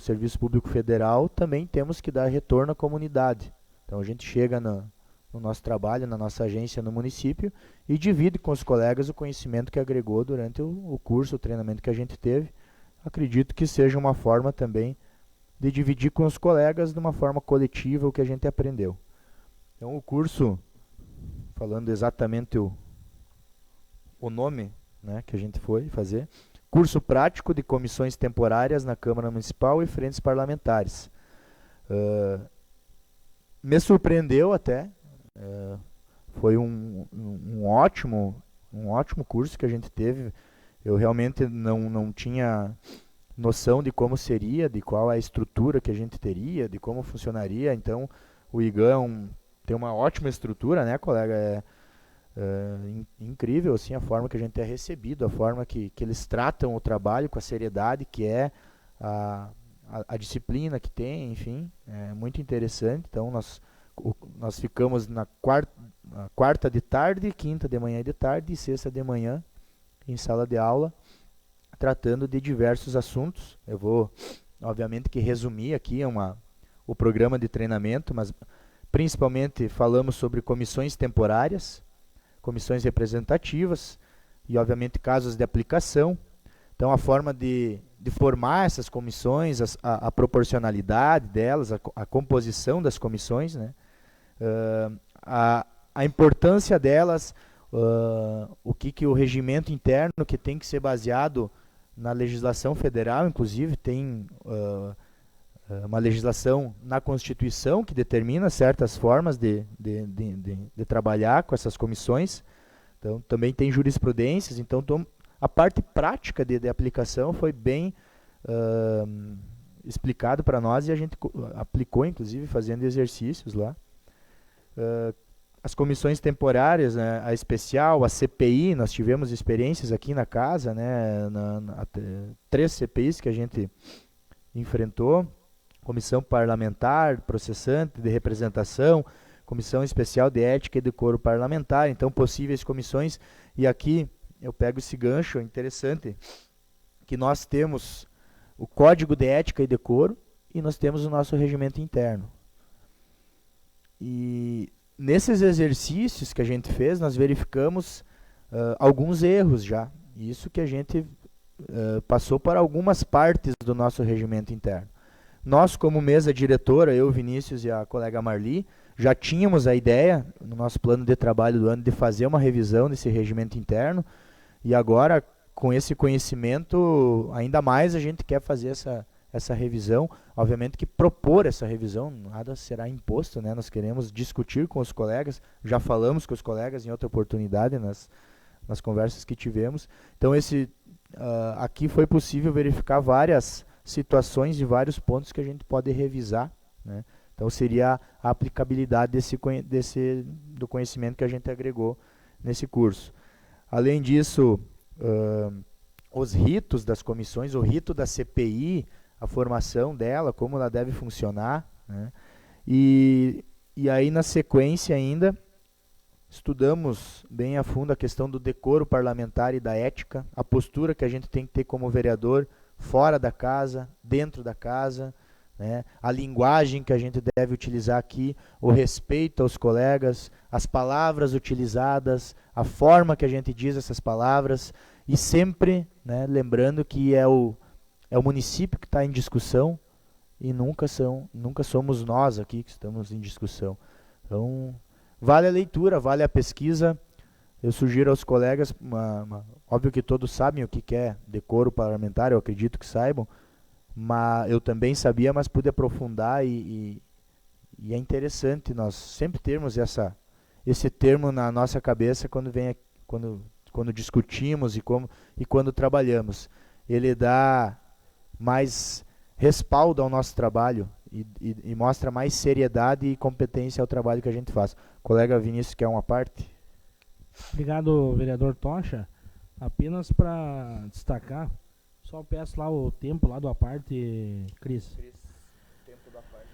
federal, também temos que dar retorno à comunidade. Então a gente chega no nosso trabalho, na nossa agência no município e divide com os colegas o conhecimento que agregou durante o curso, o treinamento que a gente teve. Acredito que seja uma forma também de dividir com os colegas de uma forma coletiva o que a gente aprendeu. Então o curso, falando exatamente o nome, né, que a gente foi fazer, curso prático de comissões temporárias na Câmara Municipal e frentes parlamentares. Me surpreendeu até, foi um ótimo curso que a gente teve. Eu realmente não tinha noção de como seria, de qual a estrutura que a gente teria, de como funcionaria. Então o IGAN tem uma ótima estrutura, né, colega? Incrível assim, a forma que a gente é recebido, a forma que eles tratam o trabalho com a seriedade que é, a disciplina que tem, enfim, é muito interessante. Então nós ficamos na quarta de tarde, quinta de manhã e de tarde e sexta de manhã em sala de aula, tratando de diversos assuntos. Eu vou, obviamente, que resumir aqui o programa de treinamento, mas principalmente falamos sobre comissões temporárias, comissões representativas e, obviamente, casos de aplicação. Então, a forma de formar essas comissões, a proporcionalidade delas, a composição das comissões, né? A importância delas, o que o regimento interno, que tem que ser baseado na legislação federal, inclusive tem uma legislação na Constituição que determina certas formas de trabalhar com essas comissões. Então, também tem jurisprudências. Então, a parte prática de aplicação foi bem explicado para nós e a gente aplicou, inclusive, fazendo exercícios lá. As comissões temporárias, né, a especial, a CPI, nós tivemos experiências aqui na casa, né, 3 CPIs que a gente enfrentou. Comissão parlamentar, processante, de representação, comissão especial de ética e decoro parlamentar, então possíveis comissões. E aqui eu pego esse gancho interessante, que nós temos o Código de Ética e Decoro e nós temos o nosso regimento interno. E nesses exercícios que a gente fez, nós verificamos alguns erros já. Isso que a gente passou por algumas partes do nosso regimento interno. Nós, como mesa diretora, eu, Vinícius e a colega Marli, já tínhamos a ideia, no nosso plano de trabalho do ano, de fazer uma revisão desse regimento interno, e agora, com esse conhecimento, ainda mais a gente quer fazer essa revisão. Obviamente que propor essa revisão, nada será imposto, né? Nós queremos discutir com os colegas, já falamos com os colegas em outra oportunidade, nas conversas que tivemos. Então, aqui foi possível verificar várias situações e vários pontos que a gente pode revisar, né? Então seria a aplicabilidade do conhecimento que a gente agregou nesse curso. Além disso, os ritos das comissões, o rito da CPI, a formação dela, como ela deve funcionar, né? E aí na sequência ainda estudamos bem a fundo a questão do decoro parlamentar e da ética, a postura que a gente tem que ter como vereador, fora da casa, dentro da casa, né? A linguagem que a gente deve utilizar aqui, o respeito aos colegas, as palavras utilizadas, a forma que a gente diz essas palavras e sempre, né, lembrando que é o município que está em discussão e nunca somos nós aqui que estamos em discussão. Então, vale a leitura, vale a pesquisa. Eu sugiro aos colegas, óbvio que todos sabem o que é decoro parlamentar, eu acredito que saibam, mas eu também sabia, mas pude aprofundar e é interessante nós sempre termos esse termo na nossa cabeça quando discutimos e quando trabalhamos. Ele dá mais respaldo ao nosso trabalho e mostra mais seriedade e competência ao trabalho que a gente faz. Colega Vinícius, quer uma parte? Obrigado, vereador Tocha. Apenas para destacar, só peço lá o tempo lá do aparte, Cris. Tempo da parte.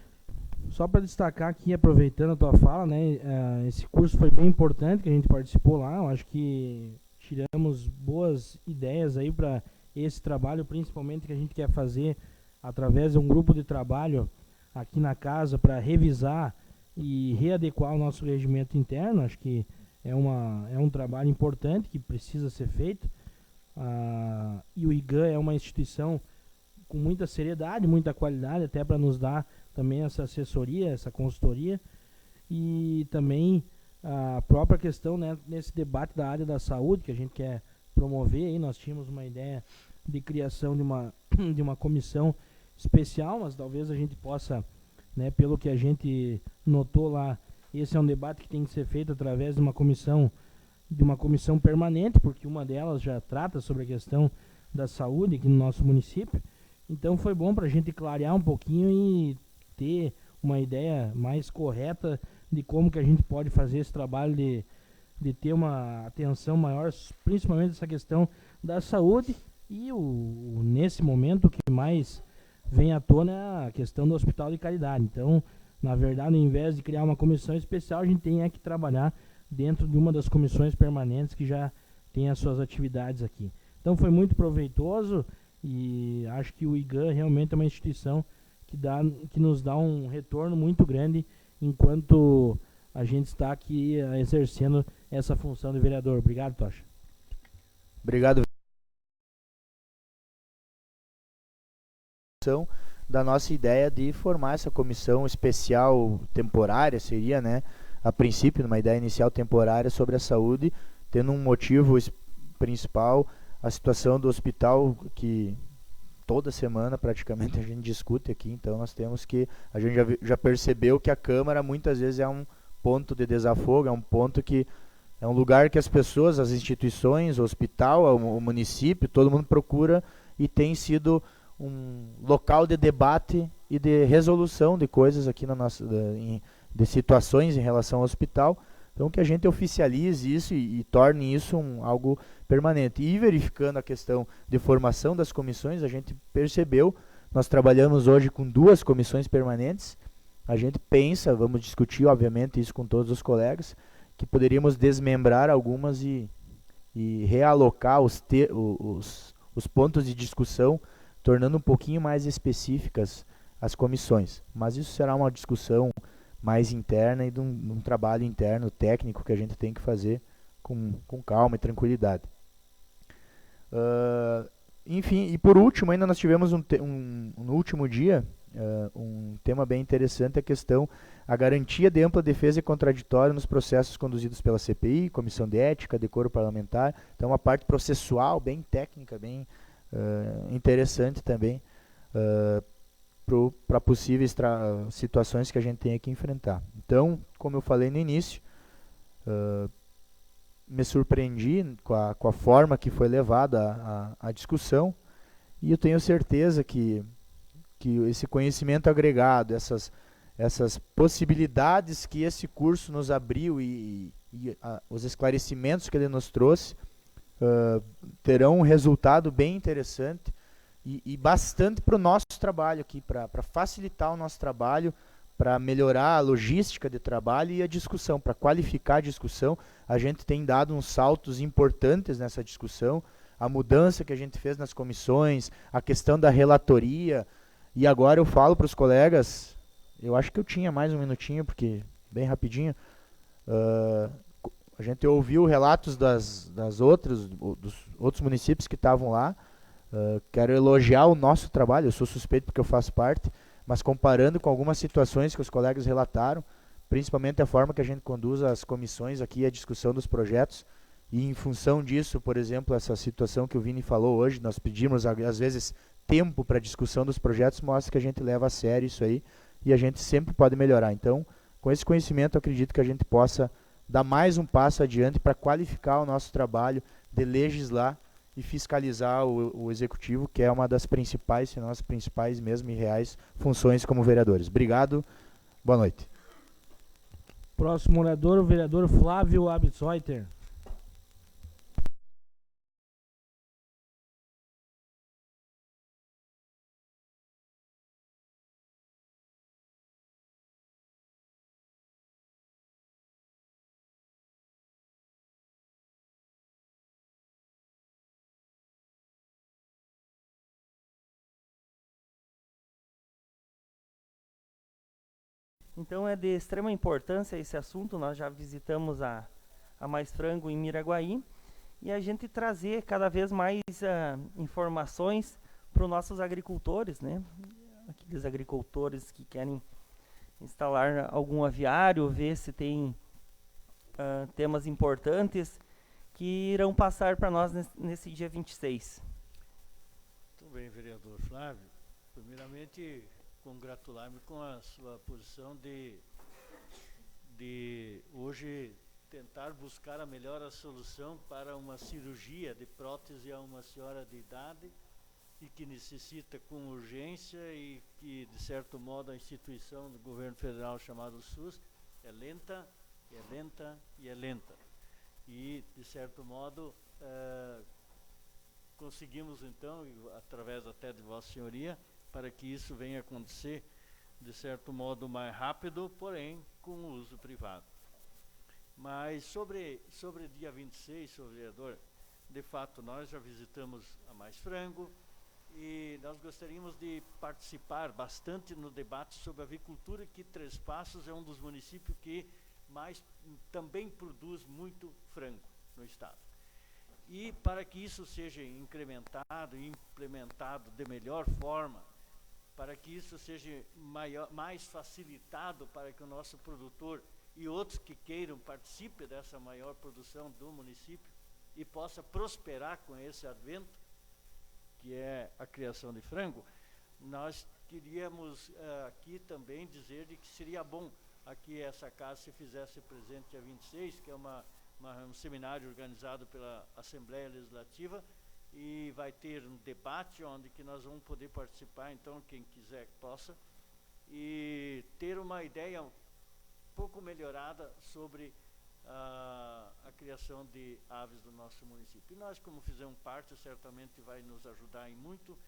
Só para destacar aqui, aproveitando a tua fala, né, esse curso foi bem importante que a gente participou lá. Eu acho que tiramos boas ideias aí para esse trabalho, principalmente que a gente quer fazer através de um grupo de trabalho aqui na casa para revisar e readequar o nosso regimento interno. Acho que é um trabalho importante que precisa ser feito. E o IGAN é uma instituição com muita seriedade, muita qualidade, até para nos dar também essa assessoria, essa consultoria. E também a própria questão, né, nesse debate da área da saúde que a gente quer promover. Aí nós tínhamos uma ideia de criação de uma comissão especial, mas talvez a gente possa, né, pelo que a gente notou lá, esse é um debate que tem que ser feito através de uma comissão permanente, porque uma delas já trata sobre a questão da saúde aqui no nosso município. Então foi bom para a gente clarear um pouquinho e ter uma ideia mais correta de como que a gente pode fazer esse trabalho de ter uma atenção maior, principalmente essa questão da saúde. E nesse momento o que mais vem à tona é a questão do hospital de caridade. Então, na verdade, ao invés de criar uma comissão especial, a gente tem que trabalhar dentro de uma das comissões permanentes que já tem as suas atividades aqui. Então foi muito proveitoso e acho que o IGAN realmente é uma instituição que nos dá um retorno muito grande enquanto a gente está aqui exercendo essa função de vereador. Obrigado, Tocha. Obrigado. Da nossa ideia de formar essa comissão especial temporária, seria, né, a princípio, numa ideia inicial temporária sobre a saúde, tendo um motivo principal, a situação do hospital, que toda semana praticamente a gente discute aqui. Então nós temos que, a gente já percebeu que a Câmara muitas vezes é um ponto de desafogo, é um ponto que é um lugar que as pessoas, as instituições, o hospital, o município, todo mundo procura, e tem sido um local de debate e de resolução de coisas aqui na nossa, de situações em relação ao hospital. Então que a gente oficialize isso e torne isso algo permanente. E verificando a questão de formação das comissões, a gente percebeu, nós trabalhamos hoje com 2 comissões permanentes. A gente pensa, vamos discutir obviamente isso com todos os colegas, que poderíamos desmembrar algumas e realocar os pontos de discussão, tornando um pouquinho mais específicas as comissões. Mas isso será uma discussão mais interna e de um trabalho interno, técnico, que a gente tem que fazer com calma e tranquilidade. Enfim, e por último, ainda nós tivemos no último dia, um tema bem interessante, a garantia de ampla defesa e contraditório nos processos conduzidos pela CPI, Comissão de Ética, Decoro Parlamentar. Então, uma parte processual bem técnica, bem interessante também, para possíveis situações que a gente tem que enfrentar. Então, como eu falei no início, me surpreendi com a forma que foi levada a discussão, e eu tenho certeza que esse conhecimento agregado, essas possibilidades que esse curso nos abriu e os esclarecimentos que ele nos trouxe terão um resultado bem interessante e bastante para o nosso trabalho aqui, para facilitar o nosso trabalho, para melhorar a logística de trabalho e a discussão, para qualificar a discussão. A gente tem dado uns saltos importantes nessa discussão, a mudança que a gente fez nas comissões, a questão da relatoria. E agora eu falo para os colegas, eu acho que eu tinha mais um minutinho, porque bem rapidinho, a gente ouviu relatos dos outros municípios que estavam lá. Quero elogiar o nosso trabalho, eu sou suspeito porque eu faço parte, mas comparando com algumas situações que os colegas relataram, principalmente a forma que a gente conduz as comissões aqui, a discussão dos projetos, e em função disso, por exemplo, essa situação que o Vini falou hoje, nós pedimos às vezes tempo para a discussão dos projetos, mostra que a gente leva a sério isso aí e a gente sempre pode melhorar. Então, com esse conhecimento, eu acredito que a gente possa dar mais um passo adiante para qualificar o nosso trabalho de legislar e fiscalizar o executivo, que é uma das principais, se não as principais mesmo e reais funções como vereadores. Obrigado, boa noite. Próximo orador, o vereador Flávio Abzeuter. Então é de extrema importância esse assunto. Nós já visitamos a Mais Frango em Miraguaí, e a gente trazer cada vez mais informações para os nossos agricultores, né? Aqueles agricultores que querem instalar algum aviário, ver se tem temas importantes que irão passar para nós nesse dia 26. Muito bem, vereador Flávio. Primeiramente, congratular-me com a sua posição de hoje tentar buscar a melhor solução para uma cirurgia de prótese a uma senhora de idade e que necessita com urgência, e que, de certo modo, a instituição do governo federal chamada SUS é lenta, é lenta e é lenta. E, de certo modo, conseguimos, então, através até de Vossa Senhoria, para que isso venha acontecer, de certo modo, mais rápido, porém, com uso privado. Mas sobre dia 26, senhor vereador, de fato, nós já visitamos a Mais Frango e nós gostaríamos de participar bastante no debate sobre a avicultura, que Três Passos é um dos municípios que mais também produz muito frango no estado. E para que isso seja incrementado e implementado de melhor forma, para que isso seja mais facilitado para que o nosso produtor e outros que queiram participem dessa maior produção do município e possa prosperar com esse advento, que é a criação de frango, nós queríamos aqui também dizer de que seria bom aqui essa casa se fizesse presente dia 26, que é um seminário organizado pela Assembleia Legislativa, e vai ter um debate onde que nós vamos poder participar, então quem quiser que possa, e ter uma ideia um pouco melhorada sobre a criação de aves do nosso município. E nós, como fizemos parte, certamente vai nos ajudar em muito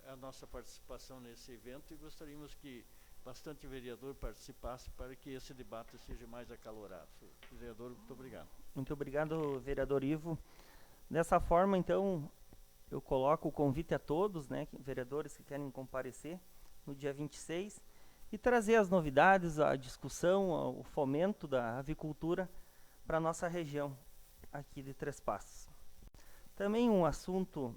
a nossa participação nesse evento, e gostaríamos que bastante vereador participasse para que esse debate seja mais acalorado. Vereador, muito obrigado. Muito obrigado, vereador Ivo. Dessa forma, então, eu coloco o convite a todos, né, vereadores que querem comparecer no dia 26, e trazer as novidades, a discussão, o fomento da avicultura para a nossa região aqui de Três Passos. Também um assunto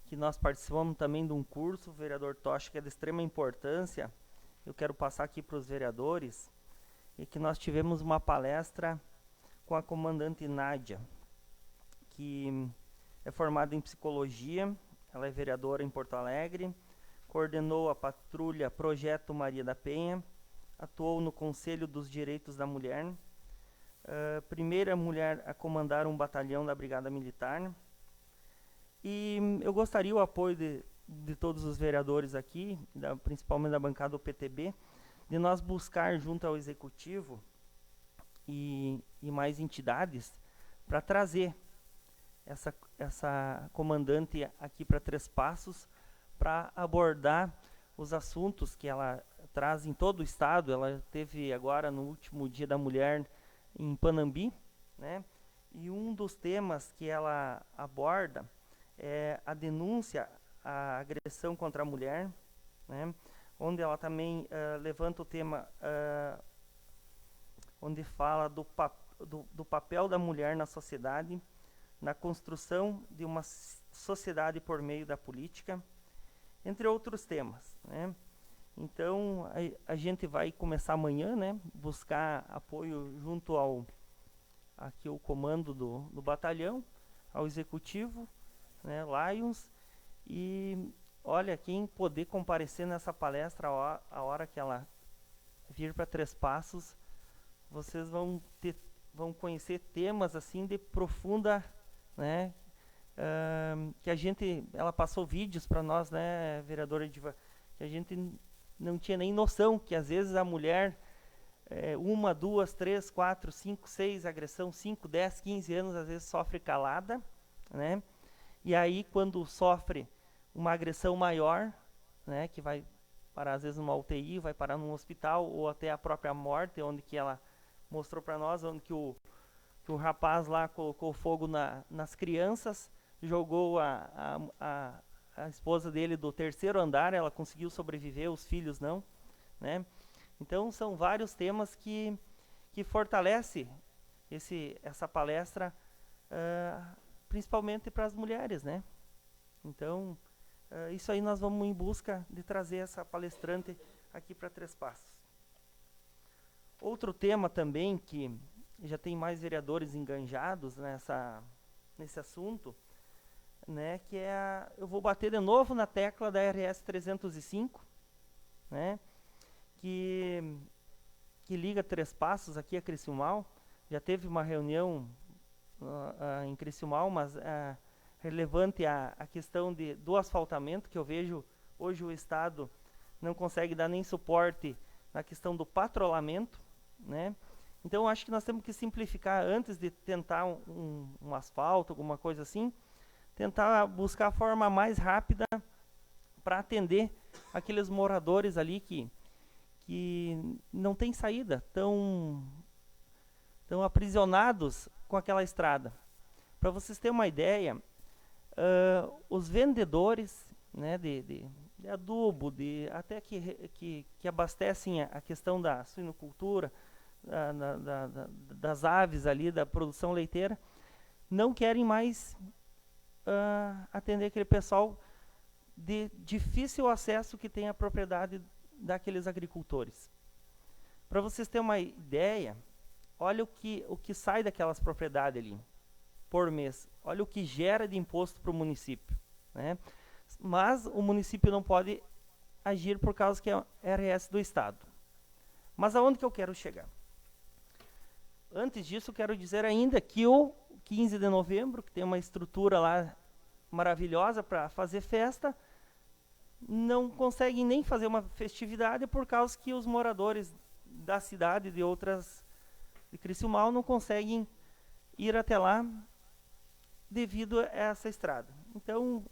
que nós participamos também de um curso, vereador Tocha, que é de extrema importância, eu quero passar aqui para os vereadores, e que nós tivemos uma palestra com a comandante Nádia, que é formada em psicologia, ela é vereadora em Porto Alegre, coordenou a patrulha Projeto Maria da Penha, atuou no Conselho dos Direitos da Mulher, primeira mulher a comandar um batalhão da Brigada Militar. E eu gostaria o apoio de todos os vereadores aqui, principalmente da bancada do PTB, de nós buscar junto ao Executivo e mais entidades para trazer essa comandante aqui para Três Passos, para abordar os assuntos que ela traz em todo o estado. Ela teve agora no último Dia da Mulher em Panambi, né? E um dos temas que ela aborda é a denúncia à agressão contra a mulher, né? Onde ela também levanta o tema onde fala do papel da mulher na sociedade, na construção de uma sociedade por meio da política, entre outros temas, né? Então, a gente vai começar amanhã, né, buscar apoio junto ao aqui o comando do batalhão, ao executivo, né, Lions, e olha, quem poder comparecer nessa palestra a hora que ela vir para Três Passos, vocês vão conhecer temas assim de profunda, né, que ela passou vídeos para nós, né, vereadora Edivan, que a gente não tinha nem noção que às vezes a mulher, 1, 2, 3, 4, 5, 6, agressão, 5, 10, 15 anos, às vezes sofre calada, né? E aí quando sofre uma agressão maior, né, que vai parar às vezes numa UTI, vai parar num hospital, ou até a própria morte, onde que ela mostrou para nós, onde que o rapaz lá colocou fogo nas crianças, jogou a esposa dele do 3º andar, ela conseguiu sobreviver, os filhos não, né? Então são vários temas que fortalece essa palestra, principalmente para as mulheres, né? Então, isso aí nós vamos em busca de trazer essa palestrante aqui para Três Passos. Outro tema também que já tem mais vereadores enganjados nesse assunto, né, que eu vou bater de novo na tecla da RS 305, né, que liga Três Passos aqui a Criciúmal. Já teve uma reunião em Criciúmal, mas relevante a questão do asfaltamento, que eu vejo hoje o Estado não consegue dar nem suporte na questão do patrulhamento, né? Então, acho que nós temos que simplificar, antes de tentar um asfalto, alguma coisa assim, tentar buscar a forma mais rápida para atender aqueles moradores ali que não tem saída, estão aprisionados com aquela estrada. Para vocês terem uma ideia, os vendedores, né, de adubo, até que abastecem a questão da suinocultura, das aves ali, da produção leiteira, não querem mais atender aquele pessoal de difícil acesso que tem à propriedade daqueles agricultores. Para vocês terem uma ideia, olha o que sai daquelas propriedades ali por mês, olha o que gera de imposto para o município, né? Mas o município não pode agir por causa que é RS do Estado. Mas aonde que eu quero chegar? Antes disso, quero dizer ainda que o 15 de novembro, que tem uma estrutura lá maravilhosa para fazer festa, não conseguem nem fazer uma festividade por causa que os moradores da cidade, de Criciúmal, não conseguem ir até lá devido a essa estrada. Então,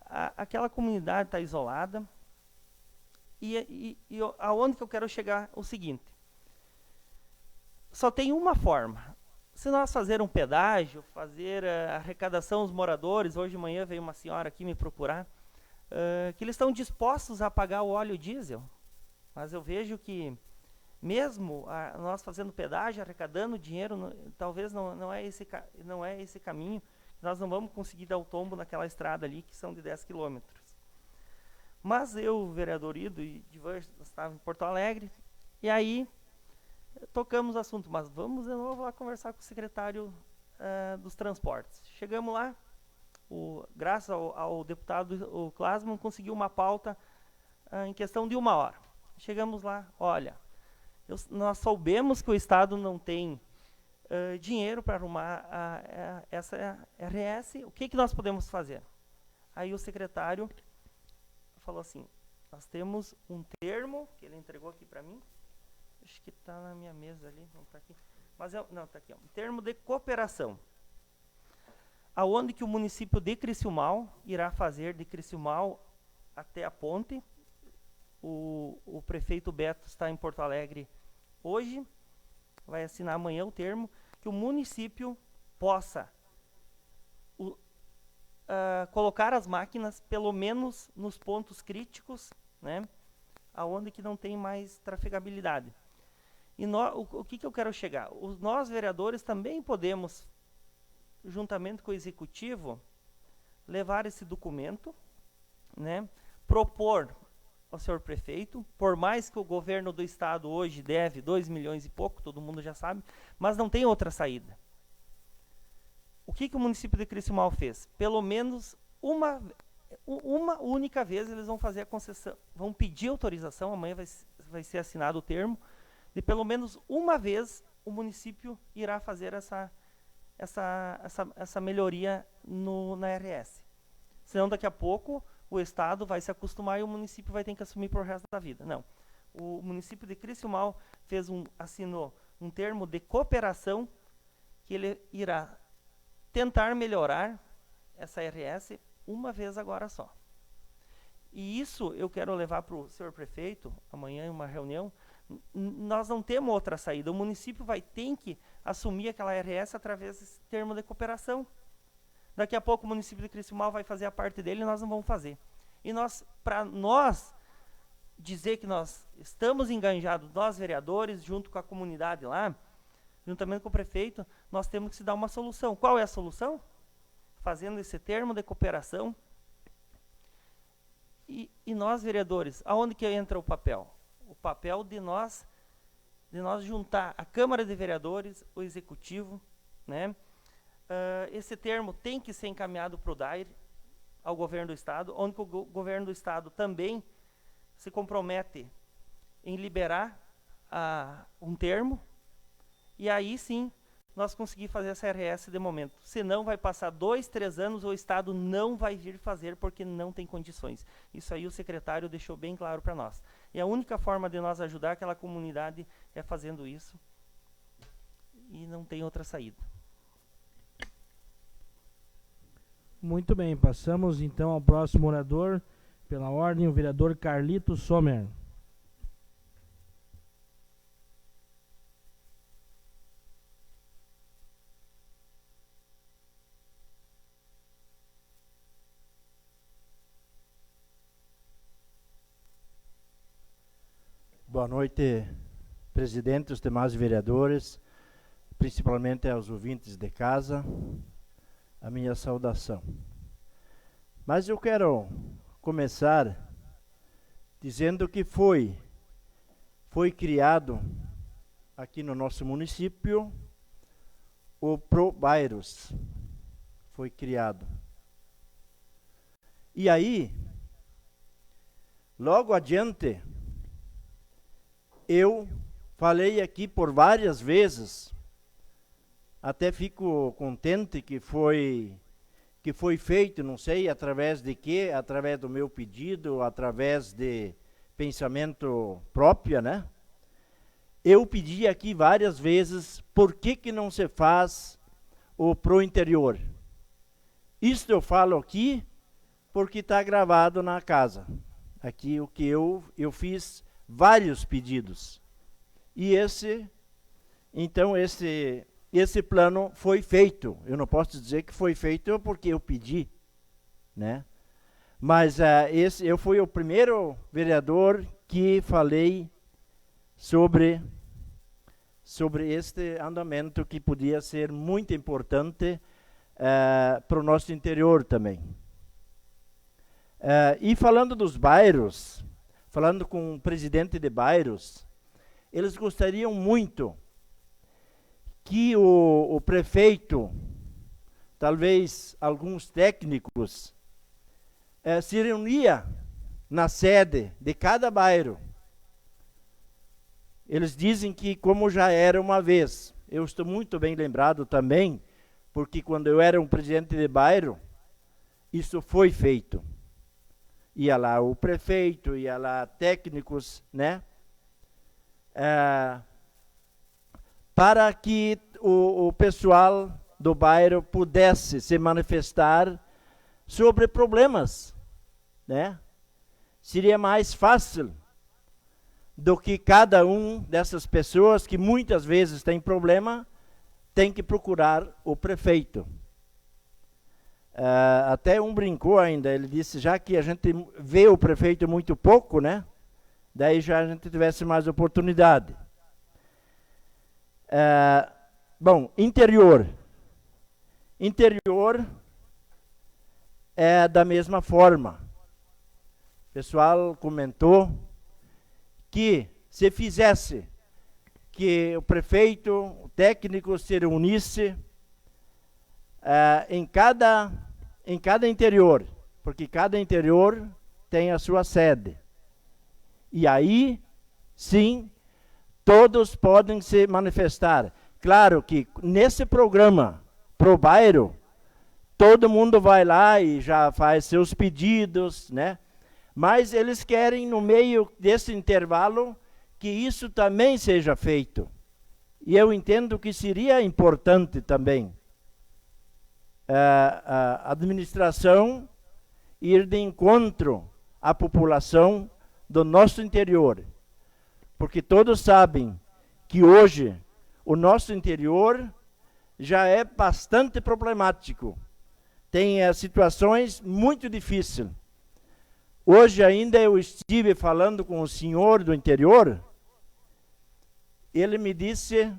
aquela comunidade está isolada. E aonde que eu quero chegar? O seguinte: só tem uma forma. Se nós fazer um pedágio, fazer arrecadação aos moradores, hoje de manhã veio uma senhora aqui me procurar, que eles estão dispostos a pagar o óleo diesel, mas eu vejo que mesmo nós fazendo pedágio, arrecadando dinheiro, talvez não é esse caminho. Nós não vamos conseguir dar o tombo naquela estrada ali, que são de 10 quilômetros. Mas eu, vereador Ido e Divan, estava em Porto Alegre, e aí tocamos o assunto, mas vamos de novo lá conversar com o secretário dos transportes. Chegamos lá, graças ao deputado Klasman, conseguiu uma pauta em questão de 1 hora. Chegamos lá, olha, nós soubemos que o Estado não tem dinheiro para arrumar essa RS, o que nós podemos fazer? Aí o secretário falou assim: nós temos um termo que ele entregou aqui para mim, acho que está na minha mesa ali, não está aqui, mas não, está aqui, um termo de cooperação, aonde que o município de Criciúmal irá fazer de Criciúmal até a ponte. O prefeito Beto está em Porto Alegre hoje, vai assinar amanhã o termo, que o município possa colocar as máquinas, pelo menos nos pontos críticos, né, aonde que não tem mais trafegabilidade. E o que eu quero chegar? Nós, vereadores, também podemos, juntamente com o Executivo, levar esse documento, né, propor ao senhor prefeito, por mais que o governo do estado hoje deve 2 milhões e pouco, todo mundo já sabe, mas não tem outra saída. O que o município de Criciúmal fez? Pelo menos uma única vez eles vão fazer a concessão, vão pedir autorização, amanhã vai ser assinado o termo, de pelo menos uma vez o município irá fazer essa melhoria na RS. Senão daqui a pouco o estado vai se acostumar e o município vai ter que assumir por resto da vida. Não. O município de Criciúmal assinou um termo de cooperação que ele irá tentar melhorar essa RS uma vez agora só. E isso eu quero levar para o senhor prefeito, amanhã em uma reunião. Nós não temos outra saída. O município vai ter que assumir aquela RS através desse termo de cooperação. Daqui a pouco o município de Criciúmal vai fazer a parte dele e nós não vamos fazer. E para nós dizer que nós estamos enganjados, nós vereadores, junto com a comunidade lá, juntamente com o prefeito, nós temos que se dar uma solução. Qual é a solução? Fazendo esse termo de cooperação. E nós, vereadores, aonde que entra o papel? O papel de nós juntar a Câmara de Vereadores, o Executivo, né? Esse termo tem que ser encaminhado para o DAIR, ao governo do estado, onde o governo do estado também se compromete em liberar um termo, e aí sim nós conseguimos fazer essa RS de momento. Senão vai passar 2, 3 anos, o estado não vai vir fazer porque não tem condições. Isso aí o secretário deixou bem claro para nós. E a única forma de nós ajudar aquela comunidade é fazendo isso, e não tem outra saída. Muito bem, passamos então ao próximo orador, pela ordem, o vereador Carlito Sommer. Boa noite, presidente, os demais vereadores, principalmente aos ouvintes de casa, a minha saudação. Mas eu quero começar dizendo que foi criado aqui no nosso município o ProBairros, foi criado. E aí, logo adiante, eu falei aqui por várias vezes, até fico contente que foi feito, não sei através de quê, através do meu pedido, através de pensamento próprio, né? Eu pedi aqui várias vezes, por que não se faz o pro interior? Isto eu falo aqui porque está gravado na casa. Aqui o que eu fiz vários pedidos. E esse plano foi feito. Eu não posso dizer que foi feito porque eu pedi, né? Mas eu fui o primeiro vereador que falei sobre este andamento que podia ser muito importante para o nosso interior também. E falando dos bairros, falando com o presidente de bairros, eles gostariam muito que o prefeito, talvez alguns técnicos, se reunia na sede de cada bairro. Eles dizem que como já era uma vez, eu estou muito bem lembrado também, porque quando eu era um presidente de bairro, isso foi feito. Ia lá o prefeito, ia lá técnicos, né? Para que o pessoal do bairro pudesse se manifestar sobre problemas, né? Seria mais fácil do que cada um dessas pessoas que muitas vezes tem problema, tem que procurar o prefeito. Até um brincou ainda, ele disse, já que a gente vê o prefeito muito pouco, né? Daí já a gente tivesse mais oportunidade. Bom, interior. Interior é da mesma forma. O pessoal comentou que se fizesse que o prefeito, o técnico se reunisse em cada interior, porque cada interior tem a sua sede. E aí, sim, todos podem se manifestar. Claro que nesse programa Pro Bairro, todo mundo vai lá e já faz seus pedidos, né? Mas eles querem, no meio desse intervalo, que isso também seja feito. E eu entendo que seria importante também a administração ir de encontro à população do nosso interior. Porque todos sabem que hoje o nosso interior já é bastante problemático. Tem situações muito difíceis. Hoje ainda eu estive falando com o senhor do interior. Ele me disse,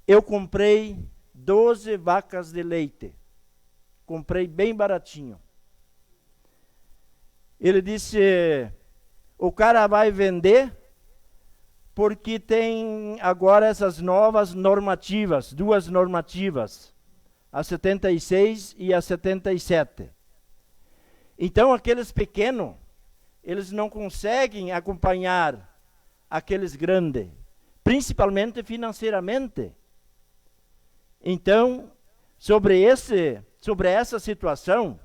eu comprei 12 vacas de leite. Comprei bem baratinho. Ele disse, o cara vai vender porque tem agora essas novas normativas, duas normativas, a 76 e a 77. Então aqueles pequenos, eles não conseguem acompanhar aqueles grandes, principalmente financeiramente. Então, sobre essa situação,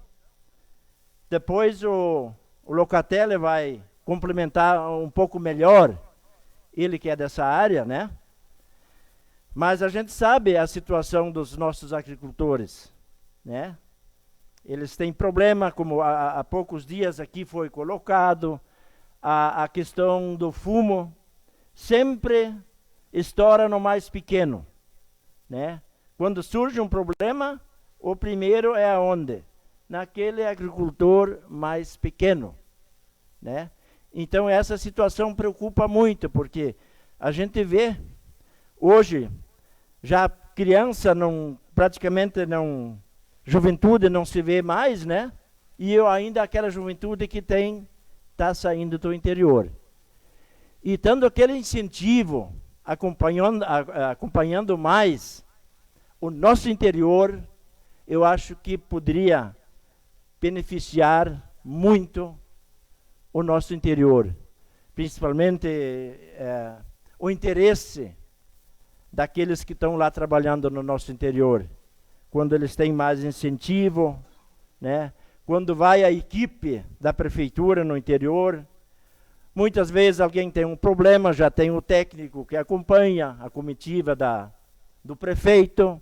depois o Locatelli vai complementar um pouco melhor, ele que é dessa área, né? Mas a gente sabe a situação dos nossos agricultores, né? Eles têm problema, como há poucos dias aqui foi colocado, a questão do fumo sempre estoura no mais pequeno, né? Quando surge um problema, o primeiro é aonde? Naquele agricultor mais pequeno, né? Então essa situação preocupa muito, porque a gente vê hoje já criança praticamente não, juventude não se vê mais, né? E ainda aquela juventude que está saindo do interior. E tendo aquele incentivo, acompanhando mais o nosso interior, eu acho que poderia beneficiar muito o nosso interior. Principalmente o interesse daqueles que estão lá trabalhando no nosso interior. Quando eles têm mais incentivo, né? Quando vai a equipe da prefeitura no interior, muitas vezes alguém tem um problema, já tem o técnico que acompanha a comitiva do prefeito,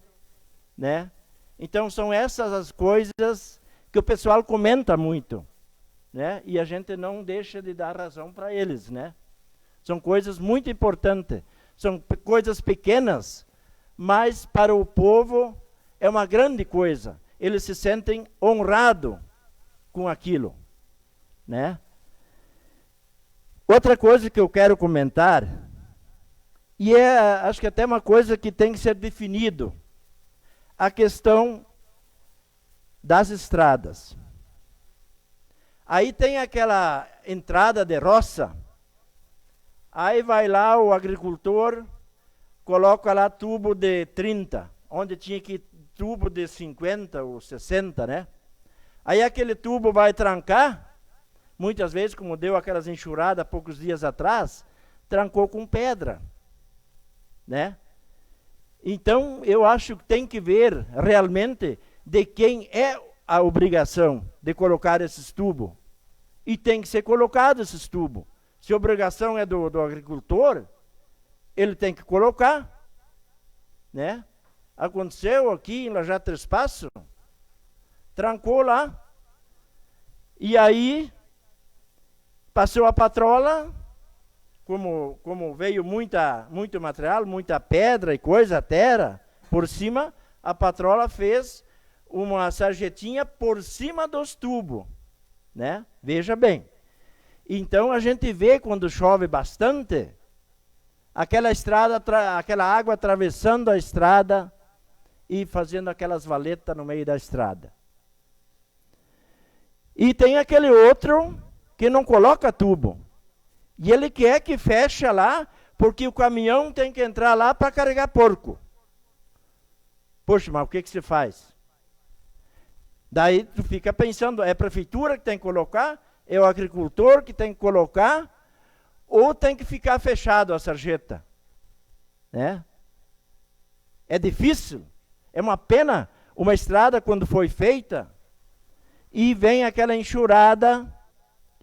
né? Então são essas as coisas que o pessoal comenta muito, né? E a gente não deixa de dar razão para eles, né? São coisas muito importantes, são coisas pequenas, mas para o povo é uma grande coisa. Eles se sentem honrados com aquilo, né? Outra coisa que eu quero comentar, e acho que até uma coisa que tem que ser definido, a questão das estradas. Aí tem aquela entrada de roça, aí vai lá o agricultor, coloca lá tubo de 30, onde tinha que tubo de 50 ou 60, né? Aí aquele tubo vai trancar, muitas vezes, como deu aquelas enxurradas há poucos dias atrás, trancou com pedra, né? Então, eu acho que tem que ver realmente de quem é a obrigação de colocar esses tubos. E tem que ser colocado esses tubos. Se a obrigação é do agricultor, ele tem que colocar, né? Aconteceu aqui em Lajado Três Passos, trancou lá, e aí passou a patrola, como veio muito material, muita pedra e coisa, terra, por cima, a patrola fez uma sarjetinha por cima dos tubos, né? Veja bem. Então a gente vê quando chove bastante, aquela estrada, aquela água atravessando a estrada e fazendo aquelas valetas no meio da estrada. E tem aquele outro que não coloca tubo. E ele quer que feche lá, porque o caminhão tem que entrar lá para carregar porco. Poxa, mas o que se faz? Daí tu fica pensando, é a prefeitura que tem que colocar? É o agricultor que tem que colocar? Ou tem que ficar fechado a sarjeta? Né? É difícil. É uma pena uma estrada quando foi feita e vem aquela enxurrada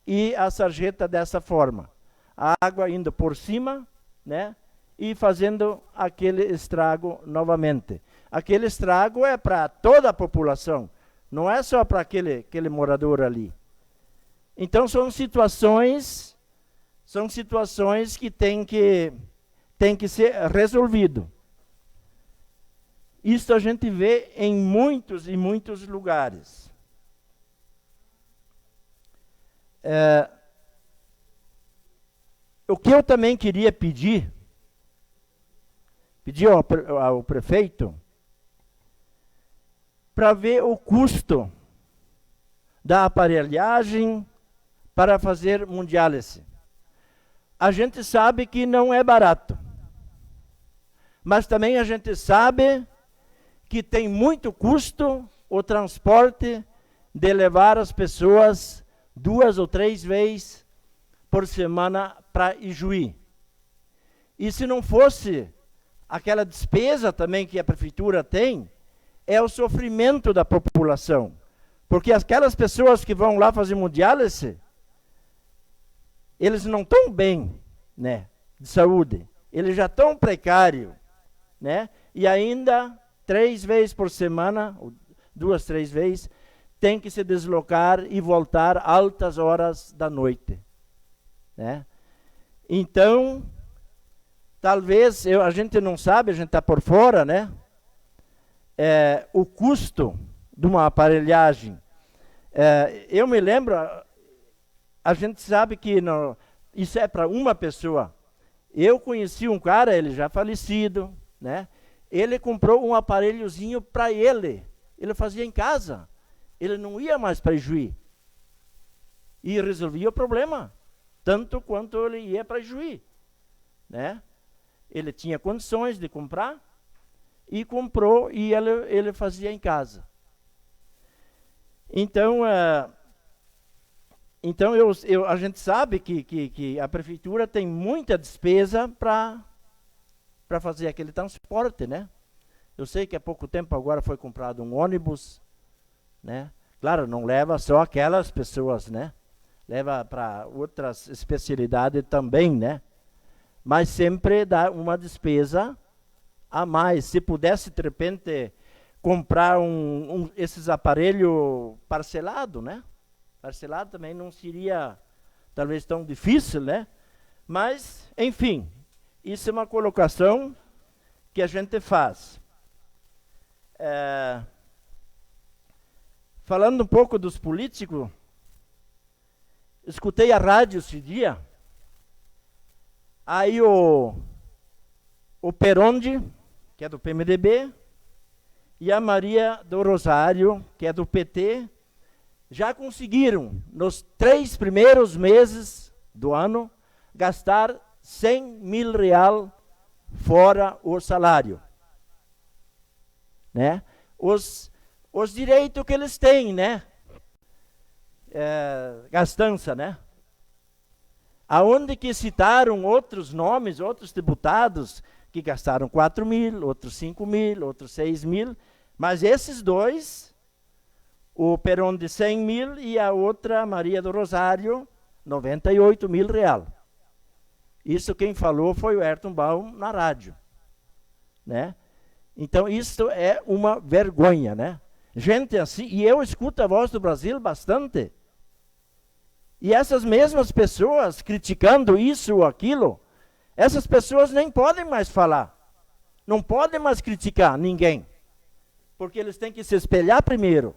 e a sarjeta dessa forma. A água indo por cima, né? E fazendo aquele estrago novamente. Aquele estrago é para toda a população, não é só para aquele morador ali. Então são situações que tem que ser resolvido. Isso a gente vê em muitos e muitos lugares. O que eu também queria pedir ao prefeito, para ver o custo da aparelhagem para fazer mundiálise. A gente sabe que não é barato, mas também a gente sabe que tem muito custo o transporte de levar as pessoas 2 ou 3 vezes por semana para Ijuí. E se não fosse aquela despesa também que a prefeitura tem, é o sofrimento da população. Porque aquelas pessoas que vão lá fazer mundiálise, eles não estão bem, né, de saúde. Eles já estão precários, né? E ainda 3 vezes por semana, 2, 3 vezes, tem que se deslocar e voltar altas horas da noite, né? Então, talvez, a gente não sabe, a gente está por fora, né? O custo de uma aparelhagem. Eu me lembro, a gente sabe que isso é para uma pessoa. Eu conheci um cara, ele já falecido, né? Ele comprou um aparelhozinho para ele. Ele fazia em casa. Ele não ia mais para Ijuí. E resolvia o problema. Tanto quanto ele ia para Ijuí, né? Ele tinha condições de comprar. E comprou e ele fazia em casa. Então, a gente sabe que a prefeitura tem muita despesa para fazer aquele transporte, né? Eu sei que há pouco tempo agora foi comprado um ônibus, né? Claro, não leva só aquelas pessoas, né? Leva para outras especialidades também, né? Mas sempre dá uma despesa a mais. Se pudesse, de repente, comprar esses aparelhos parcelado, né? Parcelado também não seria, talvez, tão difícil, né? Mas, enfim, isso é uma colocação que a gente faz. Falando um pouco dos políticos, escutei a rádio esse dia, aí o Perondi, que é do PMDB, e a Maria do Rosário, que é do PT, já conseguiram, nos 3 primeiros meses do ano, gastar 100 mil reais fora o salário, né? Os direitos que eles têm, né? Gastança, né? Aonde que citaram outros nomes, outros deputados que gastaram 4 mil, outros 5 mil, outros 6 mil, mas esses dois, o Perón de 100 mil e a outra, Maria do Rosário, 98 mil reais. Isso quem falou foi o Ayrton Baum na rádio, né? Então isso é uma vergonha, né? Gente assim, e eu escuto a Voz do Brasil bastante, e essas mesmas pessoas criticando isso ou aquilo, essas pessoas nem podem mais falar, não podem mais criticar ninguém, porque eles têm que se espelhar primeiro,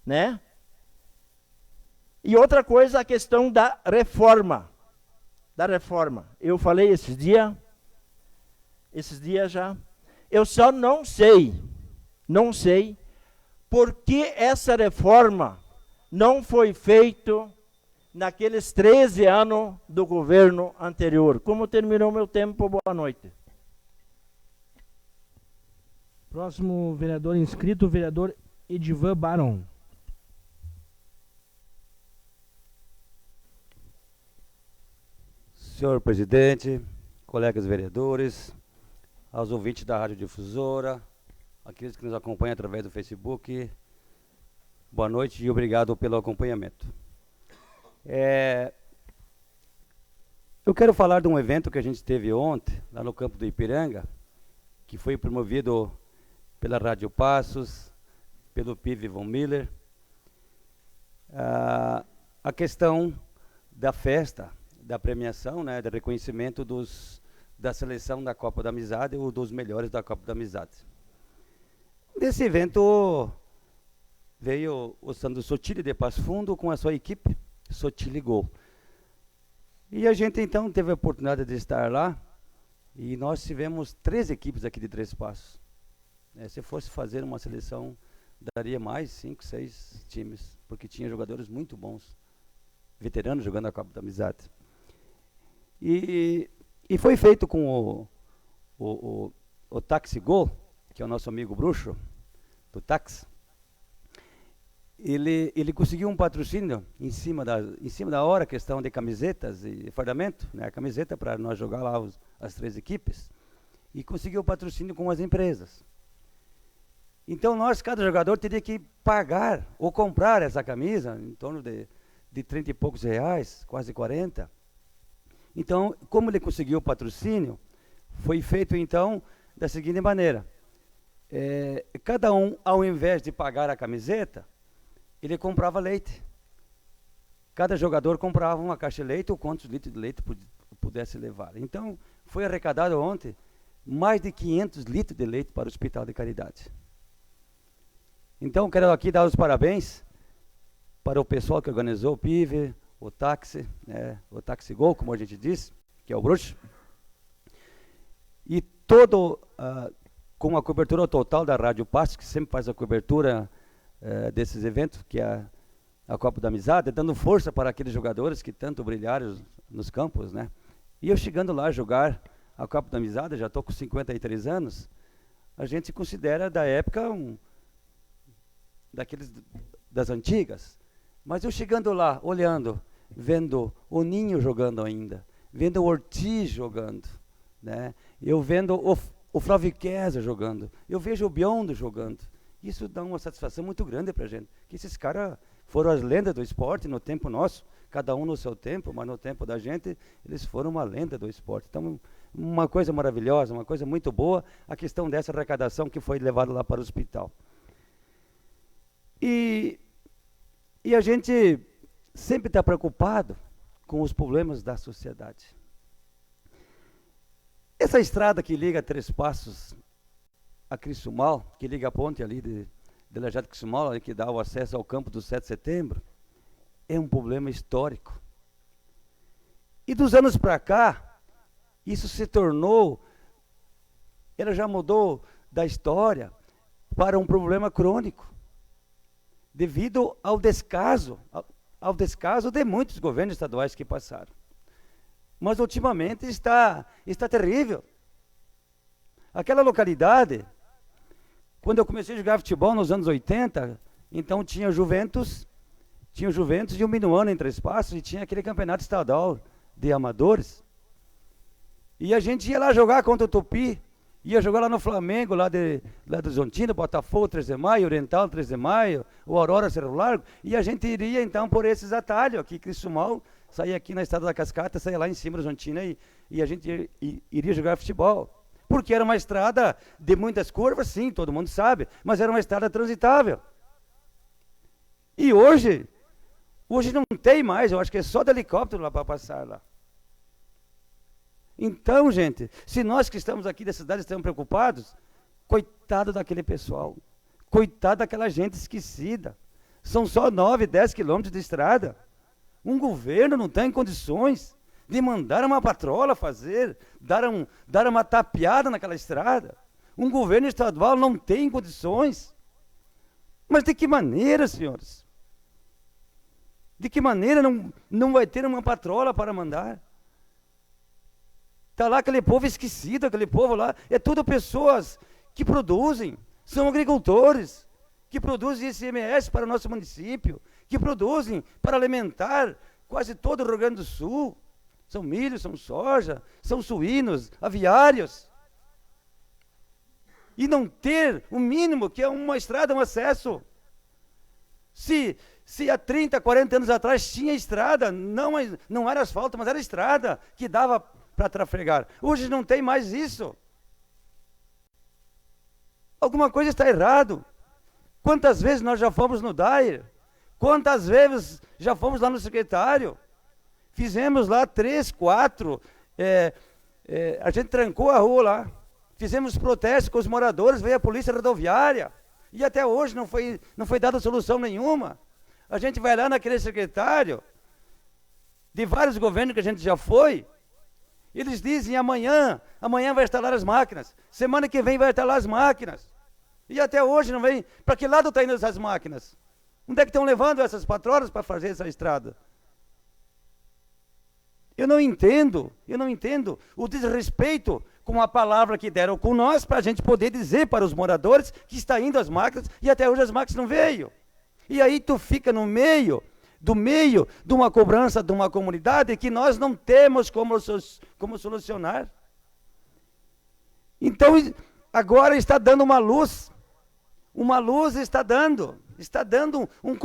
né? E outra coisa, a questão da reforma. da reforma. Eu falei esses dias já. Eu só não sei por que essa reforma não foi feita naqueles 13 anos do governo anterior. Como terminou meu tempo, boa noite. Próximo vereador inscrito, o vereador Edivan Baron. Senhor presidente, colegas vereadores, aos ouvintes da Rádio Difusora, aqueles que nos acompanham através do Facebook, boa noite e obrigado pelo acompanhamento. Eu quero falar de um evento que a gente teve ontem, lá no campo do Ipiranga, que foi promovido pela Rádio Passos, pelo PIV Von Miller. A questão da festa, da premiação, né, do reconhecimento da seleção da Copa da Amizade ou dos melhores da Copa da Amizade. Desse evento veio o Sandro Sotile de Passo Fundo com a sua equipe, Sotile Gol. E a gente então teve a oportunidade de estar lá e nós tivemos 3 equipes aqui de Três Passos. Se fosse fazer uma seleção, daria mais 5, 6 times, porque tinha jogadores muito bons, veteranos jogando a Copa da Amizade. E foi feito com o Táxi Gol, que é o nosso amigo bruxo, do táxi. Ele conseguiu um patrocínio em cima da hora, questão de camisetas e fardamento, né, a camiseta para nós jogar lá as 3 equipes, e conseguiu o patrocínio com as empresas. Então cada jogador teria que pagar ou comprar essa camisa, em torno de 30 e poucos reais, quase 40. Então, como ele conseguiu o patrocínio, foi feito então da seguinte maneira. Cada um, ao invés de pagar a camiseta, ele comprava leite. Cada jogador comprava uma caixa de leite ou quantos litros de leite pudesse levar. Então, foi arrecadado ontem mais de 500 litros de leite para o Hospital de Caridade. Então, quero aqui dar os parabéns para o pessoal que organizou o PIV, o táxi, o Táxi Gol, como a gente diz, que é o bruxo. E todo, com a cobertura total da Rádio Passos, que sempre faz a cobertura desses eventos, que é a Copa da Amizade, dando força para aqueles jogadores que tanto brilharam nos campos, né? E eu chegando lá a jogar a Copa da Amizade, já estou com 53 anos, a gente se considera da época daqueles das antigas. Mas eu chegando lá, olhando, vendo o Ninho jogando ainda, vendo o Ortiz jogando, né? Eu vendo o Flávio Kesa jogando, eu vejo o Biondo jogando. Isso dá uma satisfação muito grande para a gente, que esses caras foram as lendas do esporte no tempo nosso, cada um no seu tempo, mas no tempo da gente, eles foram uma lenda do esporte. Então, uma coisa maravilhosa, uma coisa muito boa, a questão dessa arrecadação que foi levada lá para o hospital. E a gente sempre está preocupado com os problemas da sociedade. Essa estrada que liga Três Passos a Crisumal, que liga a ponte ali de Lajado Crisumal, que dá o acesso ao campo do 7 de setembro, é um problema histórico. E dos anos para cá, isso se tornou, ela já mudou da história para um problema crônico, devido ao descaso de muitos governos estaduais que passaram. Mas ultimamente está terrível. Aquela localidade, quando eu comecei a jogar futebol nos anos 80, então tinha o Juventus e o Minuano em Três Passos, e tinha aquele campeonato estadual de amadores. E a gente ia lá jogar contra o Tupi, ia jogar lá no Flamengo, lá do Zontina, Botafogo, 3 de Maio, Oriental, 3 de Maio, o Aurora, Cerro Largo, e a gente iria então por esses atalhos aqui, Crisumal, saía aqui na Estrada da Cascata, saía lá em cima do Zontina e a gente iria jogar futebol. Porque era uma estrada de muitas curvas, sim, todo mundo sabe, mas era uma estrada transitável. E hoje não tem mais, eu acho que é só de helicóptero lá para passar lá. Então, gente, se nós que estamos aqui da cidade estamos preocupados, coitado daquele pessoal, coitado daquela gente esquecida. São só 9, 10 quilômetros de estrada. Um governo não tem condições de mandar uma patrola fazer, dar uma tapeada naquela estrada. Um governo estadual não tem condições. Mas de que maneira, senhores? De que maneira não vai ter uma patrola para mandar? Está lá aquele povo esquecido, aquele povo lá, é tudo pessoas que produzem, são agricultores, que produzem ICMS para o nosso município, que produzem para alimentar quase todo o Rio Grande do Sul. São milho, são soja, são suínos, aviários. E não ter o mínimo, que é uma estrada, um acesso. Se há 30, 40 anos atrás tinha estrada, não era asfalto, mas era estrada, que dava para trafegar. Hoje não tem mais isso. Alguma coisa está errado. Quantas vezes nós já fomos no DAIR? Quantas vezes já fomos lá no secretário? Fizemos lá 3, 4, a gente trancou a rua lá. Fizemos protestos com os moradores, veio a polícia rodoviária. E até hoje não foi dada solução nenhuma. A gente vai lá naquele secretário, de vários governos que a gente já foi, eles dizem amanhã vai instalar as máquinas, semana que vem vai instalar as máquinas. E até hoje não vem. Para que lado estão indo essas máquinas? Onde é que estão levando essas patrolas para fazer essa estrada? Eu não entendo o desrespeito com a palavra que deram com nós, para a gente poder dizer para os moradores que está indo as máquinas, e até hoje as máquinas não veio. E aí tu fica no meio de uma cobrança de uma comunidade que nós não temos como solucionar. Então, agora está dando uma luz está dando um